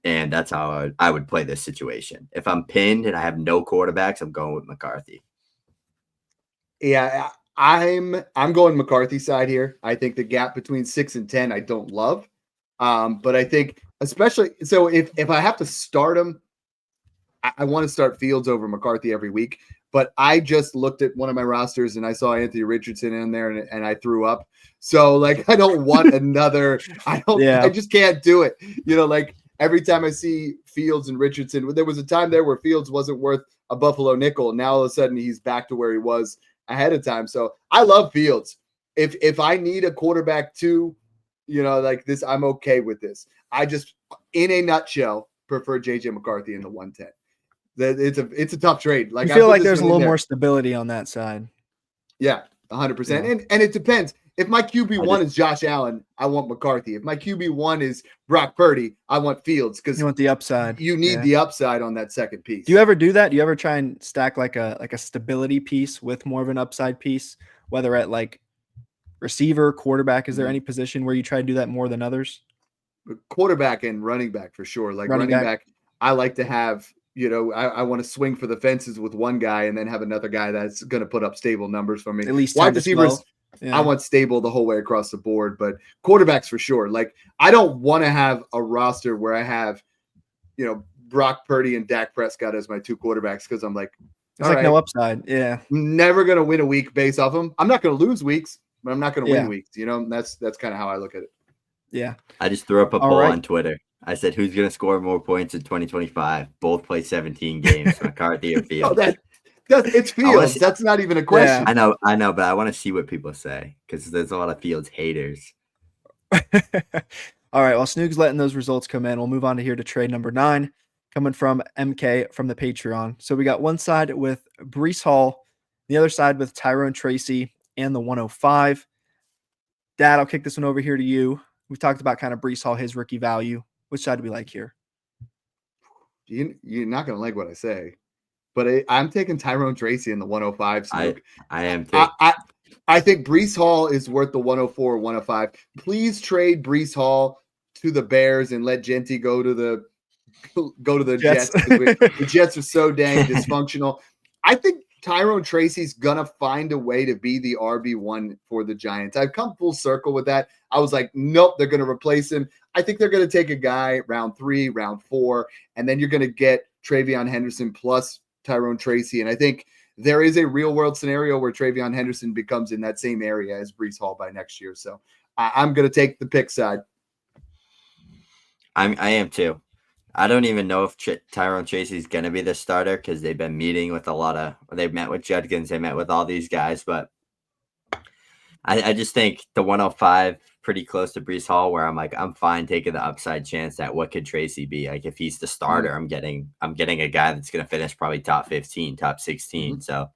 And that's how I would play this situation. If I'm pinned and I have no quarterbacks, I'm going with McCarthy. Yeah, I'm going McCarthy side here. I think the gap between 6 and 10 I don't love. But I think especially so if I have to start him, I want to start Fields over McCarthy every week. But I just looked at one of my rosters and I saw Anthony Richardson in there and I threw up. So like I don't want another. I just can't do it. Like every time I see Fields and Richardson, there was a time there where Fields wasn't worth a Buffalo nickel. Now all of a sudden he's back to where he was ahead of time. So I love Fields. If I need a quarterback too, like this, I'm okay with this. I just, in a nutshell, prefer JJ McCarthy in the 110. It's a tough trade. Like I feel like there's a little more stability on that side. Yeah, 100%. And it depends. If my QB1 is Josh Allen, I want McCarthy. If my QB1 is Brock Purdy, I want Fields because you want the upside. You need the upside on that second piece. Do you ever do that? Do you ever try and stack like a stability piece with more of an upside piece, whether at like receiver, quarterback? Is there any position where you try to do that more than others? Quarterback and running back for sure. Like running back, I like to have. I want to swing for the fences with one guy and then have another guy that's going to put up stable numbers for me. At least wide receivers, I want stable the whole way across the board, but quarterbacks for sure. Like I don't want to have a roster where I have, Brock Purdy and Dak Prescott as my two quarterbacks because I'm like, it's like no upside. Yeah, I'm never going to win a week based off them. I'm not going to lose weeks, but I'm not going to win weeks. That's kind of how I look at it. Yeah, I just threw up a poll on Twitter. I said, who's going to score more points in 2025? Both play 17 games, McCarthy or Fields. It's Fields. That's not even a question. Yeah. I know, but I want to see what people say because there's a lot of Fields haters. All right, well, Snoog's letting those results come in. We'll move on to trade number 9, coming from MK from the Patreon. So we got one side with Breece Hall, the other side with Tyrone Tracy and the 105. Dad, I'll kick this one over here to you. We've talked about kind of Breece Hall, his rookie value. Which side do we like here? You're not going to like what I say, but I'm taking Tyrone Tracy in the 105. Snoog. I am too. I think Breece Hall is worth the 104, 105. Please trade Breece Hall to the Bears and let Genty go to the Jets. The Jets are so dang dysfunctional. I think Tyrone Tracy's gonna find a way to be the RB1 for the Giants. I've come full circle with that. I was like, nope, they're gonna replace him. I think they're gonna take a guy round 3, round 4, and then you're gonna get Travion Henderson plus Tyrone Tracy. And I think there is a real world scenario where Travion Henderson becomes in that same area as Breece Hall by next year. So I'm gonna take the pick side. I am too. I don't even know if Tyrone Tracy is going to be the starter because they've been meeting with they've met with Judkins, they met with all these guys, but I just think the 105 pretty close to Breece Hall where I'm like, I'm fine taking the upside chance that what could Tracy be? Like if he's the starter, I'm getting a guy that's going to finish probably top 15, top 16. So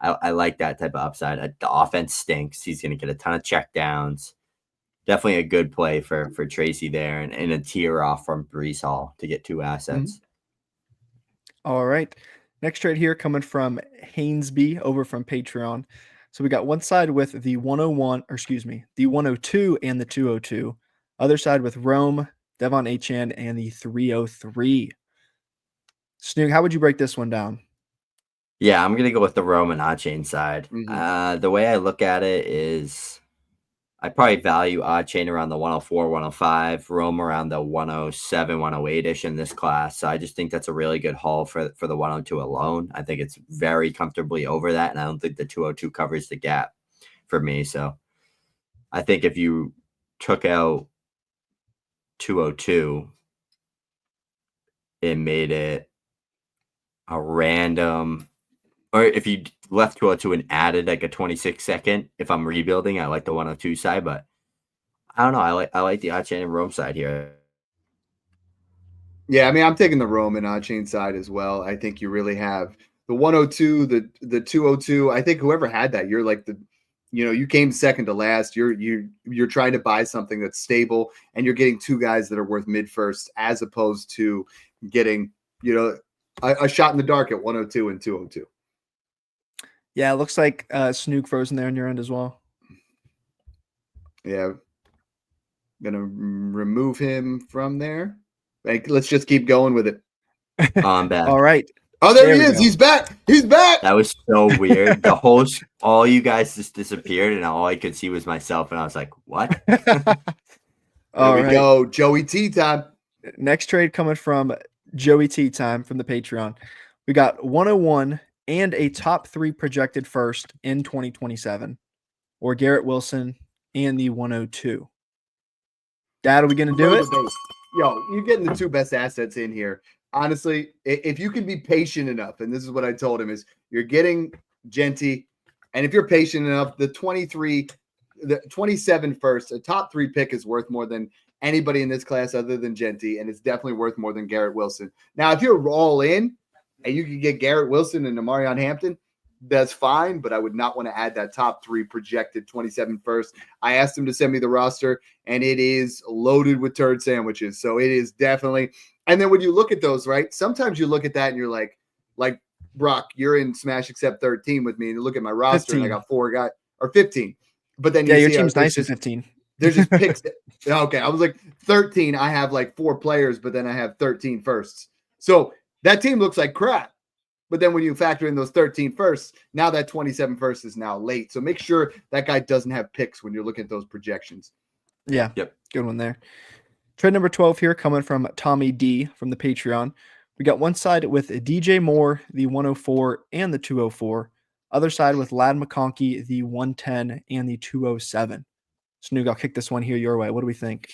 I like that type of upside. The offense stinks. He's going to get a ton of checkdowns. Definitely a good play for Tracy there and a tier off from Breece Hall to get 2 assets. All right. Next trade here coming from Hainsby over from Patreon. So we got one side with the the 102 and the 202. Other side with Rome, Devon Achane, and the 303. Snoog, how would you break this one down? Yeah, I'm going to go with the Rome and Achane side. The way I look at it is I probably value Achane around the 104, 105, Rome around the 107, 108-ish in this class. So I just think that's a really good haul for the 102 alone. I think it's very comfortably over that, and I don't think the 202 covers the gap for me. So I think if you took out 202 and made it a random, or if you left 202 and added like a 26-second, if I'm rebuilding, I like the 102 side, but I don't know. I like the Achane and Rome side here. Yeah, I mean, I'm taking the Rome and Achane side as well. I think you really have the 102, the 202. I think whoever had that, you're like you came second to last. You're trying to buy something that's stable, and you're getting 2 guys that are worth mid-first, as opposed to getting a shot in the dark at 102 and 202. Yeah, it looks like Snoog frozen there on your end as well. Yeah. Going to remove him from there. Like, let's just keep going with it. I'm back. All right. Oh, there he is. He's back. He's back. That was so weird. All you guys just disappeared, and all I could see was myself, and I was like, "What?" There we go. Joey T time. Next trade coming from Joey T time from the Patreon. We got 101 and a top 3 projected first in 2027, or Garrett Wilson and the 102. Dad, are we going to do it? Yo, you're getting the 2 best assets in here. Honestly, if you can be patient enough, and this is what I told him, is you're getting Genty, and if you're patient enough, the 27 first, a top 3 pick is worth more than anybody in this class other than Genty, and it's definitely worth more than Garrett Wilson. Now, if you're all in and you can get Garrett Wilson and Amarion Hampton, that's fine, but I would not want to add that top 3 projected 27 first. I asked him to send me the roster, and it is loaded with turd sandwiches. So it is definitely. And then when you look at those, right, sometimes you look at that and you're like Brock, you're in Smash Except 13 with me, and you look at my roster 15. And I got 4 guys, or 15. But then your team's nice at 15. There's just picks. Okay, I was like 13. I have like 4 players, but then I have 13 firsts. So that team looks like crap. But then when you factor in those 13 firsts, now that 27 first is now late. So make sure that guy doesn't have picks when you're looking at those projections. Yeah. Yep. Good one there. Trade number 12 here coming from Tommy D from the Patreon. We got one side with DJ Moore, the 104 and the 204. Other side with Ladd McConkey, the 110 and the 207. Snoog, I'll kick this one here your way. What do we think?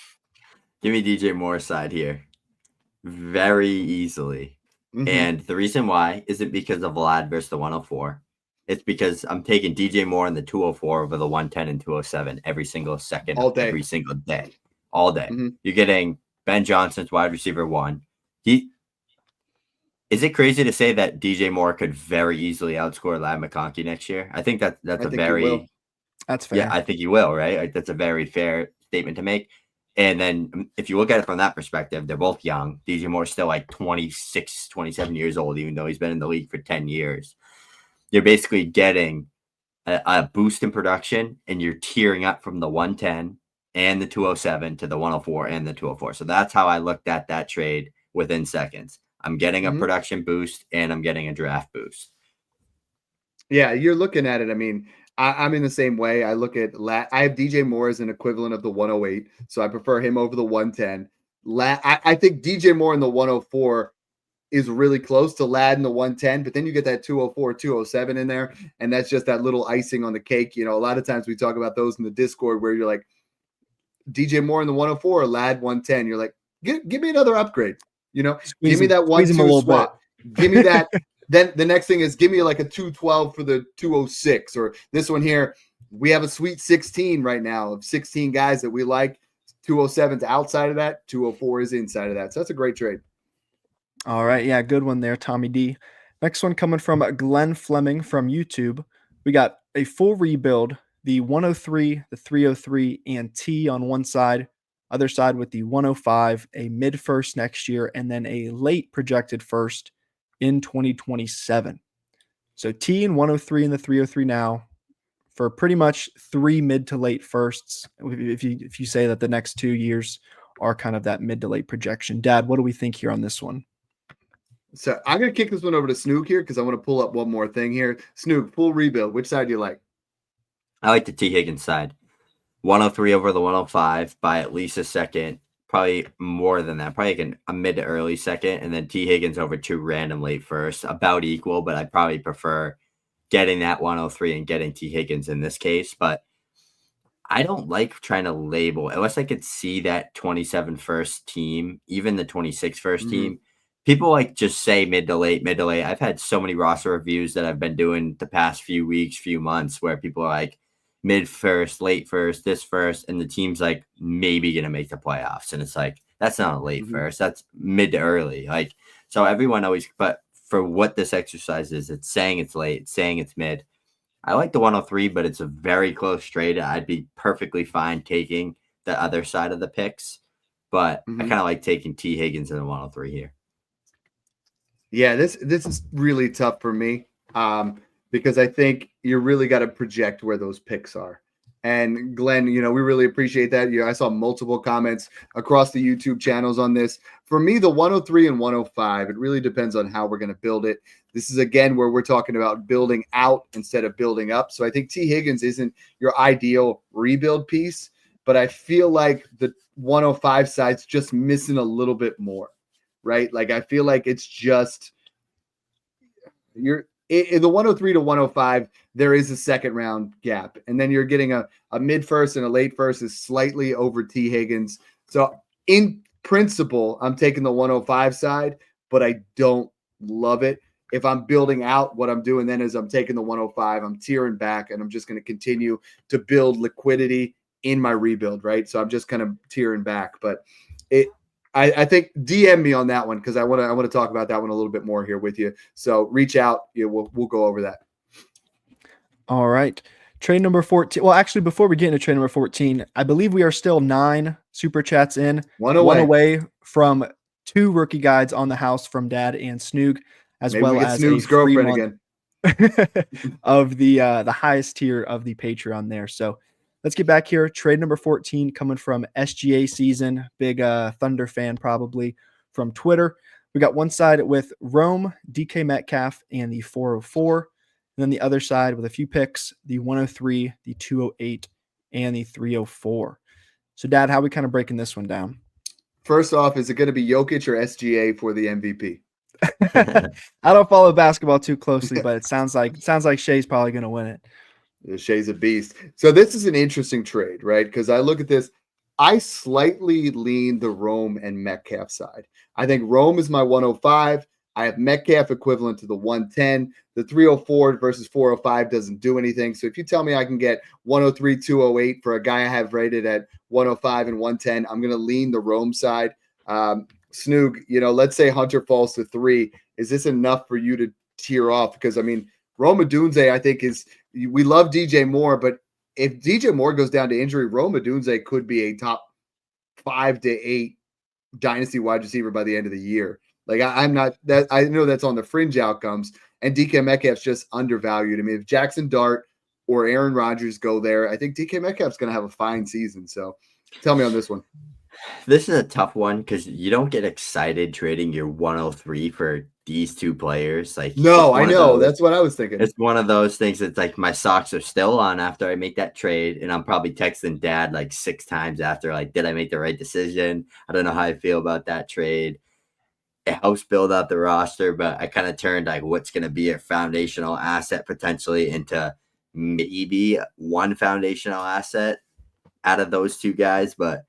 Give me DJ Moore's side here. Very easily. Mm-hmm. And the reason why isn't because of Ladd versus the 104. It's because I'm taking DJ Moore in the 204 over the 110 and 207 every single second, all day, every single day, all day. Mm-hmm. You're getting Ben Johnson's wide receiver 1. Is it crazy to say that DJ Moore could very easily outscore Ladd McConkey next year? I think that's that's fair. Yeah, I think he will, right? Like, that's a very fair statement to make. And then if you look at it from that perspective, they're both young. DJ Moore's still like 26, 27 years old, even though he's been in the league for 10 years. You're basically getting a boost in production, and you're tearing up from the 110 and the 207 to the 104 and the 204. So that's how I looked at that trade within seconds. I'm getting a production boost, and I'm getting a draft boost. Yeah, you're looking at it. I mean, I'm in the same way. I look at I have DJ Moore as an equivalent of the 108, so I prefer him over the 110. I think DJ Moore in the 104 is really close to Ladd in the 110, but then you get that 204, 207 in there, and that's just that little icing on the cake. You know, a lot of times we talk about those in the Discord where you're like, DJ Moore in the 104 or Ladd 110. You're like, give me another upgrade. You know, give me that 1-2 swap. Give me that. Then the next thing is give me like a 212 for the 206, or this one here. We have a sweet 16 right now of 16 guys that we like. 207's outside of that. 204 is inside of that. So that's a great trade. All right. Yeah, good one there, Tommy D. Next one coming from Glenn Fleming from YouTube. We got a full rebuild, the 103, the 303, and T on one side. Other side with the 105, a mid-first next year, and then a late projected first in 2027. So T and 103 and the 303 now for pretty much 3 mid to late firsts. If you say that the next 2 years are kind of that mid to late projection. Dad, what do we think here on this one? So I'm going to kick this one over to Snoog here because I want to pull up one more thing here. Snoog, full rebuild. Which side do you like? I like the T. Higgins side. 103 over the 105 by at least a second. Probably more than that. Probably like a mid to early second. And then T. Higgins over 2 random late first. About equal, but I probably prefer getting that 103 and getting T. Higgins in this case. But I don't like trying to label, unless I could see that 27 first team, even the 26 first team. People like just say mid to late, mid to late. I've had so many roster reviews that I've been doing the past few weeks, few months, where people are like mid first, late first, this first, and the team's like maybe going to make the playoffs. And it's like, that's not a late first, that's mid to early. Like, so everyone always, but for what this exercise is, it's saying it's late, it's saying it's mid. I like the 103, but it's a very close trade. I'd be perfectly fine taking the other side of the picks, but I kind of like taking T. Higgins in the 103 here. Yeah, this is really tough for me because I think you really got to project where those picks are. And Glenn, we really appreciate that. I saw multiple comments across the YouTube channels on this. For me, the 103 and 105, it really depends on how we're going to build it. This is, again, where we're talking about building out instead of building up. So I think T. Higgins isn't your ideal rebuild piece, but I feel like the 105 side's just missing a little bit more, right? Like, I feel like it's just in the 103 to 105, there is a second round gap. And then you're getting a mid first and a late first is slightly over T. Higgins. So in principle, I'm taking the 105 side, but I don't love it. If I'm building out, what I'm doing then is I'm taking the 105, I'm tearing back, and I'm just going to continue to build liquidity in my rebuild, right? So I'm just kind of tearing back. But I think DM me on that one because I want to talk about that one a little bit more here with you. So reach out. We'll go over that. All right. Trade number 14. Well, actually, before we get into trade number 14, I believe we are still 9 super chats in. One away from 2 rookie guides on the house from Dad and Snoog, as Maybe well as Snoog's girlfriend again of the highest tier of the Patreon there. So let's get back here. Trade number 14 coming from SGA Season, big Thunder fan probably from Twitter. We got one side with Rome, DK Metcalf, and the 404. And then the other side with a few picks, the 103, the 208, and the 304. So, Dad, how are we kind of breaking this one down? First off, is it going to be Jokic or SGA for the MVP? I don't follow basketball too closely, but it sounds like Shai's probably going to win it. Shai's a beast. So this is an interesting trade, right? Because I look at this, I slightly lean the Rome and Metcalf side. I think Rome is my 105. I have Metcalf equivalent to the 110. The 304 versus 405 doesn't do anything. So if you tell me I can get 103, 208 for a guy I have rated at 105 and 110, I'm going to lean the Rome side. Snoog, let's say Hunter falls to 3. Is this enough for you to tear off? Because, Rome Odunze, I think, we love DJ Moore, but if DJ Moore goes down to injury, Rome Odunze could be a top 5 to 8 dynasty wide receiver by the end of the year. Like, I'm not that. I know that's on the fringe outcomes, and DK Metcalf's just undervalued. If Jackson Dart or Aaron Rodgers go there, I think DK Metcalf's going to have a fine season. So tell me on this one. This is a tough one because you don't get excited trading your 103 for these 2 players. No, I know. That's what I was thinking. It's one of those things that's like my socks are still on after I make that trade, and I'm probably texting Dad 6 times after, did I make the right decision? I don't know how I feel about that trade. It helps build out the roster, but I kind of turned what's going to be a foundational asset potentially into maybe one foundational asset out of those 2 guys, but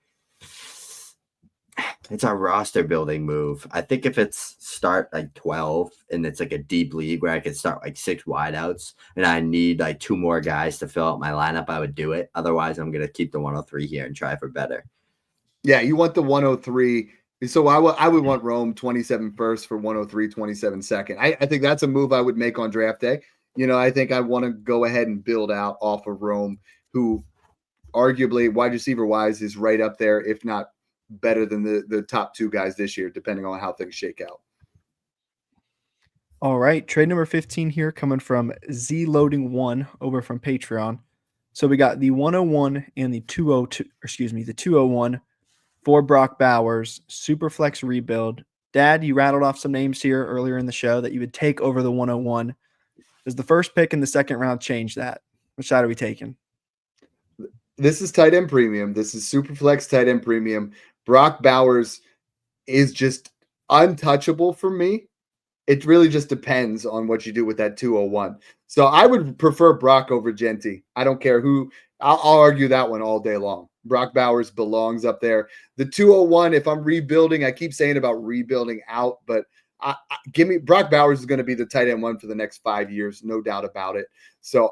it's a roster building move. I think if it's start 12 and it's a deep league where I could start 6 wideouts and I need 2 more guys to fill out my lineup, I would do it. Otherwise, I'm going to keep the 103 here and try for better. Yeah, you want the 103. So I would want Rome 27 first for 103, 27 second. I think that's a move I would make on draft day. I think I want to go ahead and build out off of Rome, who arguably wide receiver wise is right up there, if not better than the top 2 guys this year, depending on how things shake out. All right. Trade number 15 here coming from Z Loading 1 over from Patreon. So we got the 101 and the 201 for Brock Bowers, Superflex rebuild. Dad, you rattled off some names here earlier in the show that you would take over the 101. Does the first pick in the second round change that? Which side are we taking? This is tight end premium. This is Superflex tight end premium. Brock Bowers is just untouchable for me. It really just depends on what you do with that 201. So I would prefer Brock over Genty. I don't care who. I'll argue that one all day long. Brock Bowers belongs up there. The 201, if I'm rebuilding, I keep saying about rebuilding out, but give me Brock Bowers is going to be the tight end 1 for the next 5 years, no doubt about it. So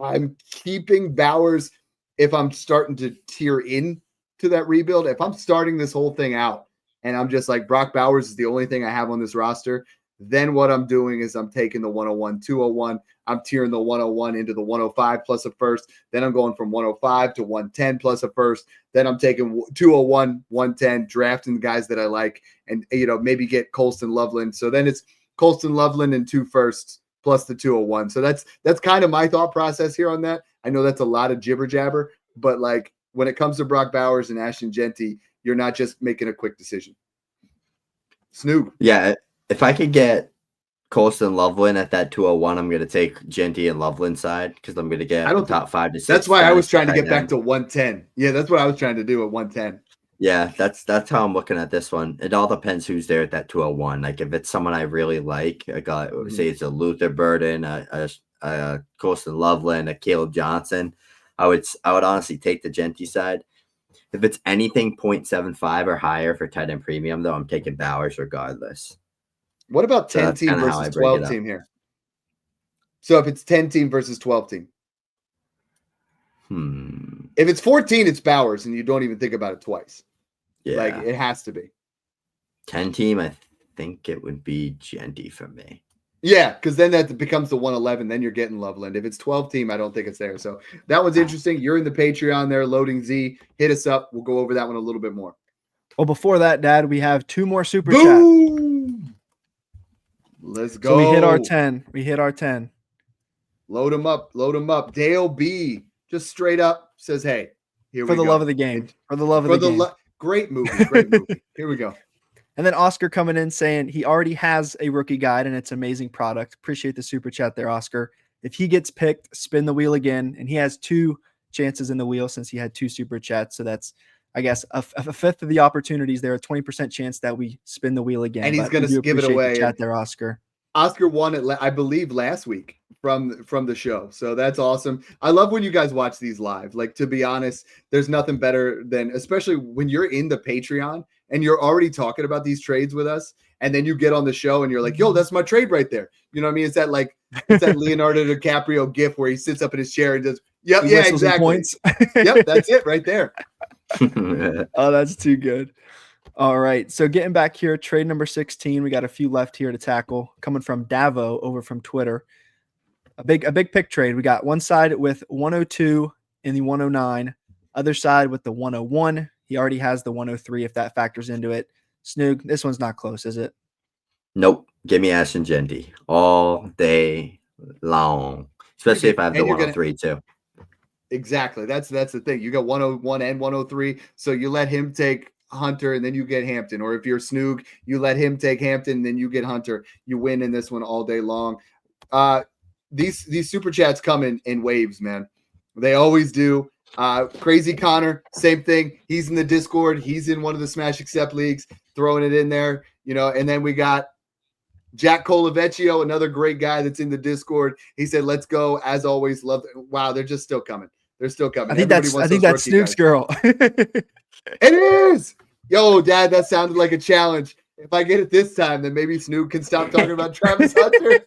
I'm keeping Bowers if I'm starting to tear in to that rebuild. If I'm starting this whole thing out and I'm just Brock Bowers is the only thing I have on this roster, then what I'm doing is I'm taking the 101, 201. I'm tearing the 101 into the 105 plus a first. Then I'm going from 105 to 110 plus a first. Then I'm taking 201, 110, drafting the guys that I like, and maybe get Colston Loveland. So then it's Colston Loveland and 2 firsts plus the 201. So that's kind of my thought process here on that. I know that's a lot of jibber jabber, but like when it comes to Brock Bowers and Ashton Genty, you're not just making a quick decision. Snoog. Yeah, if I could get Colston Loveland at that 201, I'm going to take Genty and Loveland side because I'm going to get top 5 to 6. That's why I was trying to get back to 110. Yeah, that's what I was trying to do at 110. Yeah, that's how I'm looking at this one. It all depends who's there at that 201. Like if it's someone I really like, a guy, say it's a Luther Burden, a Colston Loveland, a Caleb Johnson, I would honestly take the Genty side. If it's anything 0.75 or higher for tight end premium, though, I'm taking Bowers regardless. What about 10 team versus 12 team here? So if it's 10 team versus 12 team. If it's 14, it's Bowers, and you don't even think about it twice. Yeah. Like, it has to be. 10 team, I think it would be Genty for me. Yeah, because then that becomes the 111. Then you're getting Loveland. If it's 12 team, I don't think it's there. So that one's interesting. You're in the Patreon there, Loading Z. Hit us up. We'll go over that one a little bit more. Well, before that, Dad, we have 2 more super chats. Let's go. So we hit our 10. We hit our 10. Load them up. Load them up. Dale B just straight up says, hey, here we go. For the love of the game. For the love of the game. Great movie. Great movie. Here we go. And then Oscar coming in saying he already has a rookie guide and it's an amazing product. Appreciate the super chat there, Oscar. If he gets picked, spin the wheel again. And he has 2 chances in the wheel since he had 2 super chats. So that's, I guess, a fifth of the opportunities there, a 20% chance that we spin the wheel again. And he's going to give it away. The chat there, Oscar. Oscar won it, I believe, last week from the show. So that's awesome. I love when you guys watch these live. Like, to be honest, there's nothing better than, especially when you're in the Patreon and you're already talking about these trades with us. And then you get on the show and you're like, yo, that's my trade right there. You know what I mean? It's that Leonardo DiCaprio gif where he sits up in his chair and does, yep, yeah, exactly. Yep, that's it right there. Oh, that's too good. All right. So getting back here, trade number 16. We got a few left here to tackle. Coming from Davo over from Twitter. A big pick trade. We got one side with 102 and the 109, other side with the 101. He already has the 103 if that factors into it. Snoog, this one's not close, is it? Nope. Give me Ashton Genty all day long, especially if I have the 103 too. Exactly. That's the thing. You got 101 and 103, so you let him take Hunter and then you get Hampton, or if you're Snoog, you let him take Hampton and then you get Hunter. You win in this one all day long. These super chats come in waves, man. They always do. Crazy Connor, same thing. He's in the Discord. He's in one of the Smash Accept leagues, throwing it in there, and then we got Jack Colavecchio, another great guy that's in the Discord. He said, let's go. As always, love it. Wow, they're just still coming. They're still coming. I think that's Snoog's girl. It is. Yo, Dad, that sounded like a challenge. If I get it this time, then maybe Snoog can stop talking about Travis Hunter.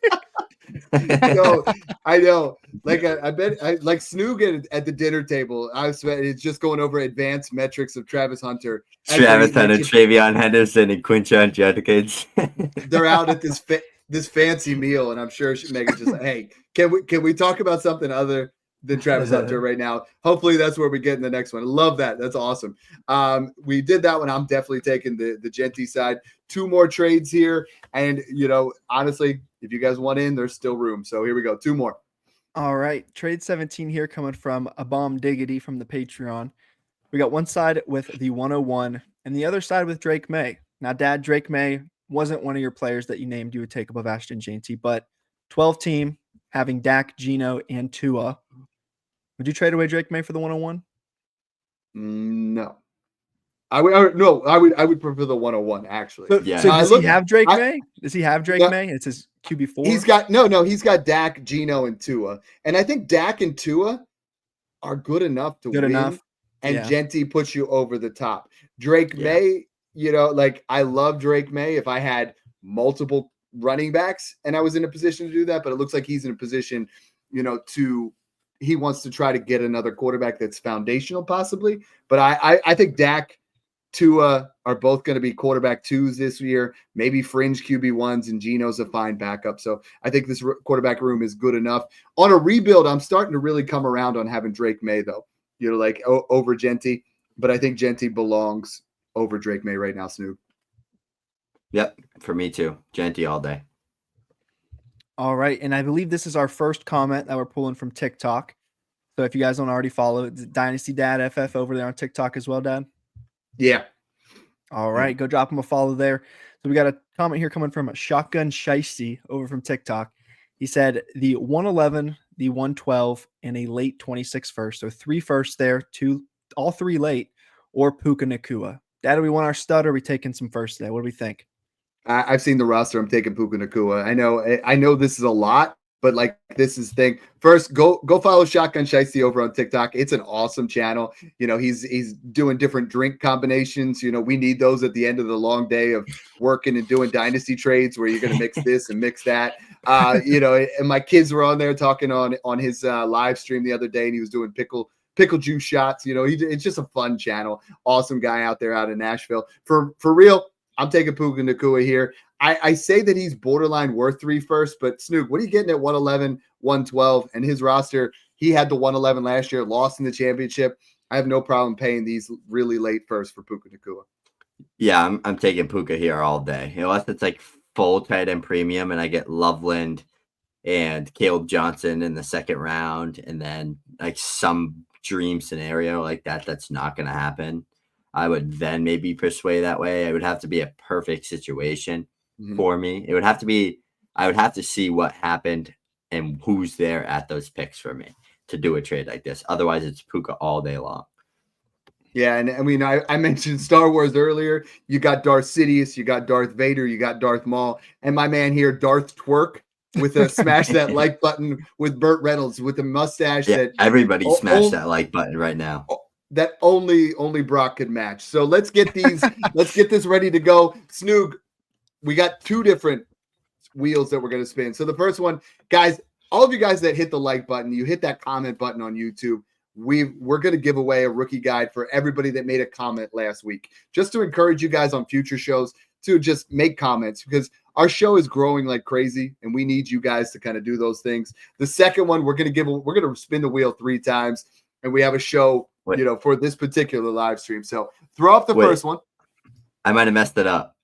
Yo, I know. Like I bet, like Snoog at the dinner table. I swear it's just going over advanced metrics of Travis Hunter. Travis Hunter, Travion Henderson, and Quinton Judkins. They're out at this fancy meal, and I'm sure Megan's just like, "Hey, can we talk about something other than Travis Hunter right now?" Hopefully that's where we get in the next one. Love that. That's awesome. We did that one. I'm definitely taking the Genty side. 2 more trades here. And, honestly, if you guys want in, there's still room. So here we go. 2 more. All right. Trade 17 here coming from A Bomb Diggity from the Patreon. We got one side with the 101 and the other side with Drake May. Now, Dad, Drake May wasn't one of your players that you named you would take above Ashton Genty, but 12 team having Dak, Geno, and Tua. Would you trade away Drake May for the 101? No. I would prefer the 101 actually. So does he have Drake May? Does he have Drake May? It's his QB4. He's got Dak, Geno, and Tua. And I think Dak and Tua are good enough to win. And Genty puts you over the top. Drake May, I love Drake May if I had multiple running backs and I was in a position to do that, but it looks like he's in a position, he wants to try to get another quarterback that's foundational possibly. But I think Dak, Tua are both going to be quarterback 2s this year, maybe fringe QB1s, and Geno's a fine backup. So I think this quarterback room is good enough. On a rebuild, I'm starting to really come around on having Drake May, though, over Genty. But I think Genty belongs over Drake May right now, Snoop. Yep, for me too. Genty all day. All right. And I believe this is our first comment that we're pulling from TikTok. So if you guys don't already follow, it's Dynasty Dad FF over there on TikTok as well, Dad. Yeah. All right. Go drop him a follow there. So we got a comment here coming from Shotgun Shiesty over from TikTok. He said the 111, the 112, and a late 26 first. So 3 firsts there, all 3 late, or Puka Nacua. Dad, do we want our stud or are we taking some first today? What do we think? I've seen the roster. I'm taking Puka Nacua. I know this is a lot, but like this is the thing. First, go follow Shotgun Shiesty over on TikTok. It's an awesome channel. He's doing different drink combinations. We need those at the end of the long day of working and doing dynasty trades where you're going to mix this and mix that. And my kids were on there talking on his live stream the other day, and he was doing pickle juice shots. It's just a fun channel. Awesome guy out there out in Nashville. For real, I'm taking Puka Nacua here. I say that he's borderline worth 3 firsts, but Snoog, what are you getting at 111, 112? And his roster, he had the 111 last year, lost in the championship. I have no problem paying these really late firsts for Puka Nacua. Yeah, I'm taking Puka here all day. Unless it's like full tight end premium and I get Loveland and Caleb Johnson in the second round, and then like some dream scenario like that's not going to happen. I would then maybe persuade that way. It would have to be a perfect situation for me. It would have to be, I would have to see what happened and who's there at those picks for me to do a trade like this. Otherwise, it's Puka all day long. Yeah, and I mean, I mentioned Star Wars earlier. You got Darth Sidious, you got Darth Vader, you got Darth Maul, and my man here, Darth Twerk, with a smash that like button with Burt Reynolds with a mustache. Yeah, that everybody smash that like button right now. That only Brock could match. So let's get these. Let's get this ready to go. Snoog, we got 2 different wheels that we're going to spin. So the first one, guys, all of you guys that hit the like button, you hit that comment button on YouTube. We're going to give away a rookie guide for everybody that made a comment last week, just to encourage you guys on future shows to just make comments, because our show is growing like crazy and we need you guys to kind of do those things. The second one, we're going to spin the wheel 3 times, and we have a show, for this particular live stream. So throw up the first one. I might have messed it up.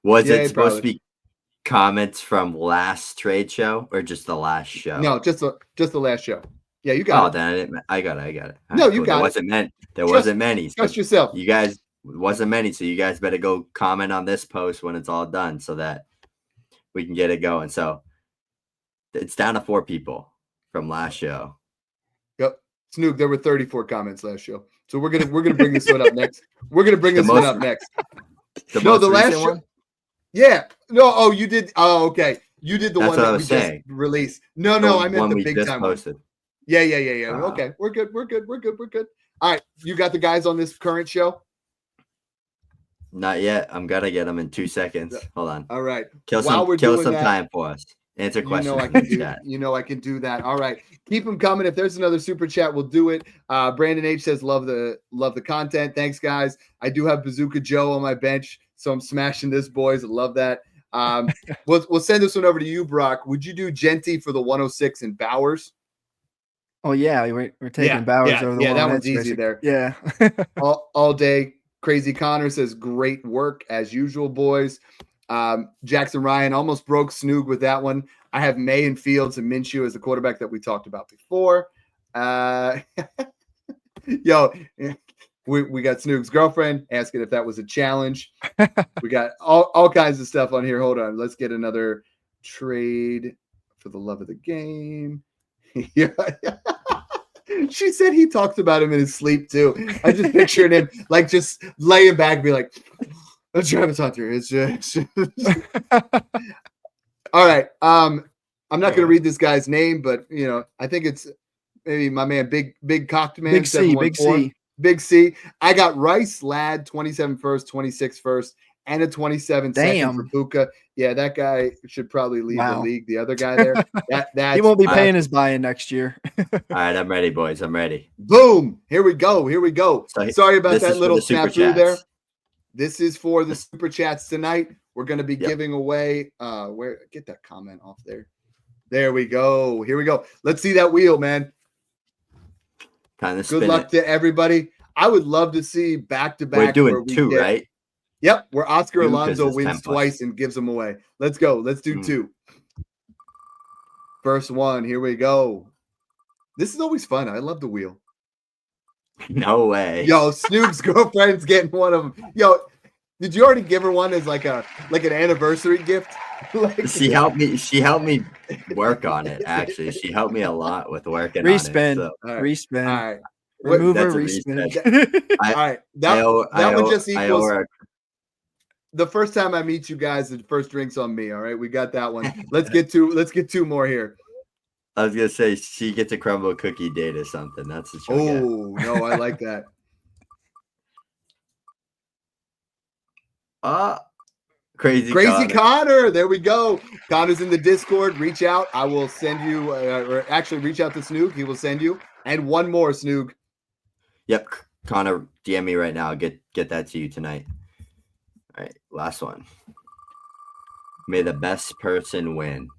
Was it supposed to be comments from last trade show or just the last show? No, just the last show. Yeah, you got it. Then I got it. No, you got it. There wasn't many. So trust yourself. You guys, it wasn't many. So you guys better go comment on this post when it's all done so that we can get it going. So it's down to 4 people from last show. Yep. Snoog, there were 34 comments last show. So we're gonna bring this one up next. We're gonna bring this one up next. The last show. Yeah. No. Oh, you did. Oh, okay. You did the That's one what that I we was just saying. released. No, I meant the big time posted. One. Yeah. Okay, we're good. All right, you got the guys on this current show? Not yet. I'm gonna get them in 2 seconds. Hold on. All right. Kill some time for us. Answer questions. I can do that. All right. Keep them coming. If there's another super chat, we'll do it. Brandon H says, love the content. Thanks, guys. I do have Bazooka Joe on my bench, so I'm smashing this, boys. I love that. We'll send this one over to you, Brock. Would you do Genty for the 106 and Bowers? Oh yeah, we're taking Bowers over the that one's easy there. Yeah. all day. Crazy Connor says, great work as usual, boys. Jackson Ryan almost broke Snoog with that one. I have May and Fields and Minshew as the quarterback that we talked about before. Yo, we got Snoog's girlfriend asking if that was a challenge. We got all kinds of stuff on here. Hold on. Let's get another trade for the love of the game. Yeah. She said he talks about him in his sleep too. I just pictured him like just laying back and be like, Travis Hunter. It's just all right. I'm not going to read this guy's name, but I think it's maybe my man, Big Cocked Man. Big C. I got Rice Ladd, 27 first, 26 first, and a 27 second for Puka. Yeah, that guy should probably leave the league. The other guy there, he won't be paying his buy-in next year. All right, I'm ready, boys. I'm ready. Boom! Here we go. So, sorry about that little snafu there. This is for the super chats tonight. We're going to be giving away. Get that comment off there. There we go. Here we go. Let's see that wheel, man. Good luck to everybody. I would love to see back-to-back. We're doing 2, right? Yep, where Oscar Alonso wins twice and gives them away. Let's go. Let's do 2. First one. Here we go. This is always fun. I love the wheel. No way. Yo, Snoog's girlfriend's getting one of them. Yo, did you already give her one as like an anniversary gift? Like, She helped me work on it. Actually, she helped me a lot with working respin. on it. So. Respin. All right. Remover, respin. All right. That one just equals the first time I meet you guys, the first drink's on me. All right. We got that one. Let's get two more here. I was gonna say she gets a crumble cookie date or something. That's the show. Oh no, I like that. Crazy Connor. There we go. Connor's in the Discord. Reach out. I will send you, or actually reach out to Snoog. He will send you. And one more, Snoog. Yep, Connor, DM me right now. I'll get that to you tonight. All right, last one. May the best person win.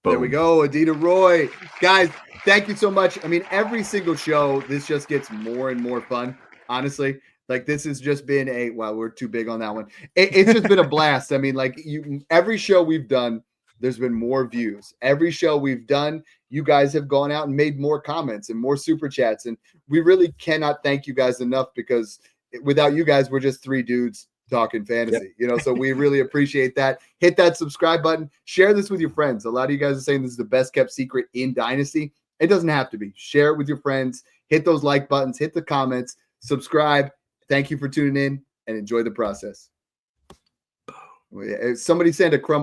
Boom. There we go, Adita Roy. Guys, thank you so much. I mean, every single show, this just gets more and more fun, honestly. Like, this has just been we're too big on that one. It's just been a blast. I mean, like, every show we've done, there's been more views. Every show we've done, you guys have gone out and made more comments and more super chats. And we really cannot thank you guys enough, because without you guys, we're just three dudes talking fantasy, so we really appreciate that. Hit that subscribe button, share this with your friends. A lot of you guys are saying this is the best kept secret in Dynasty. It doesn't have to be. Share it with your friends, hit those like buttons, hit the comments, subscribe. Thank you for tuning in, and enjoy the process. Somebody send a crumble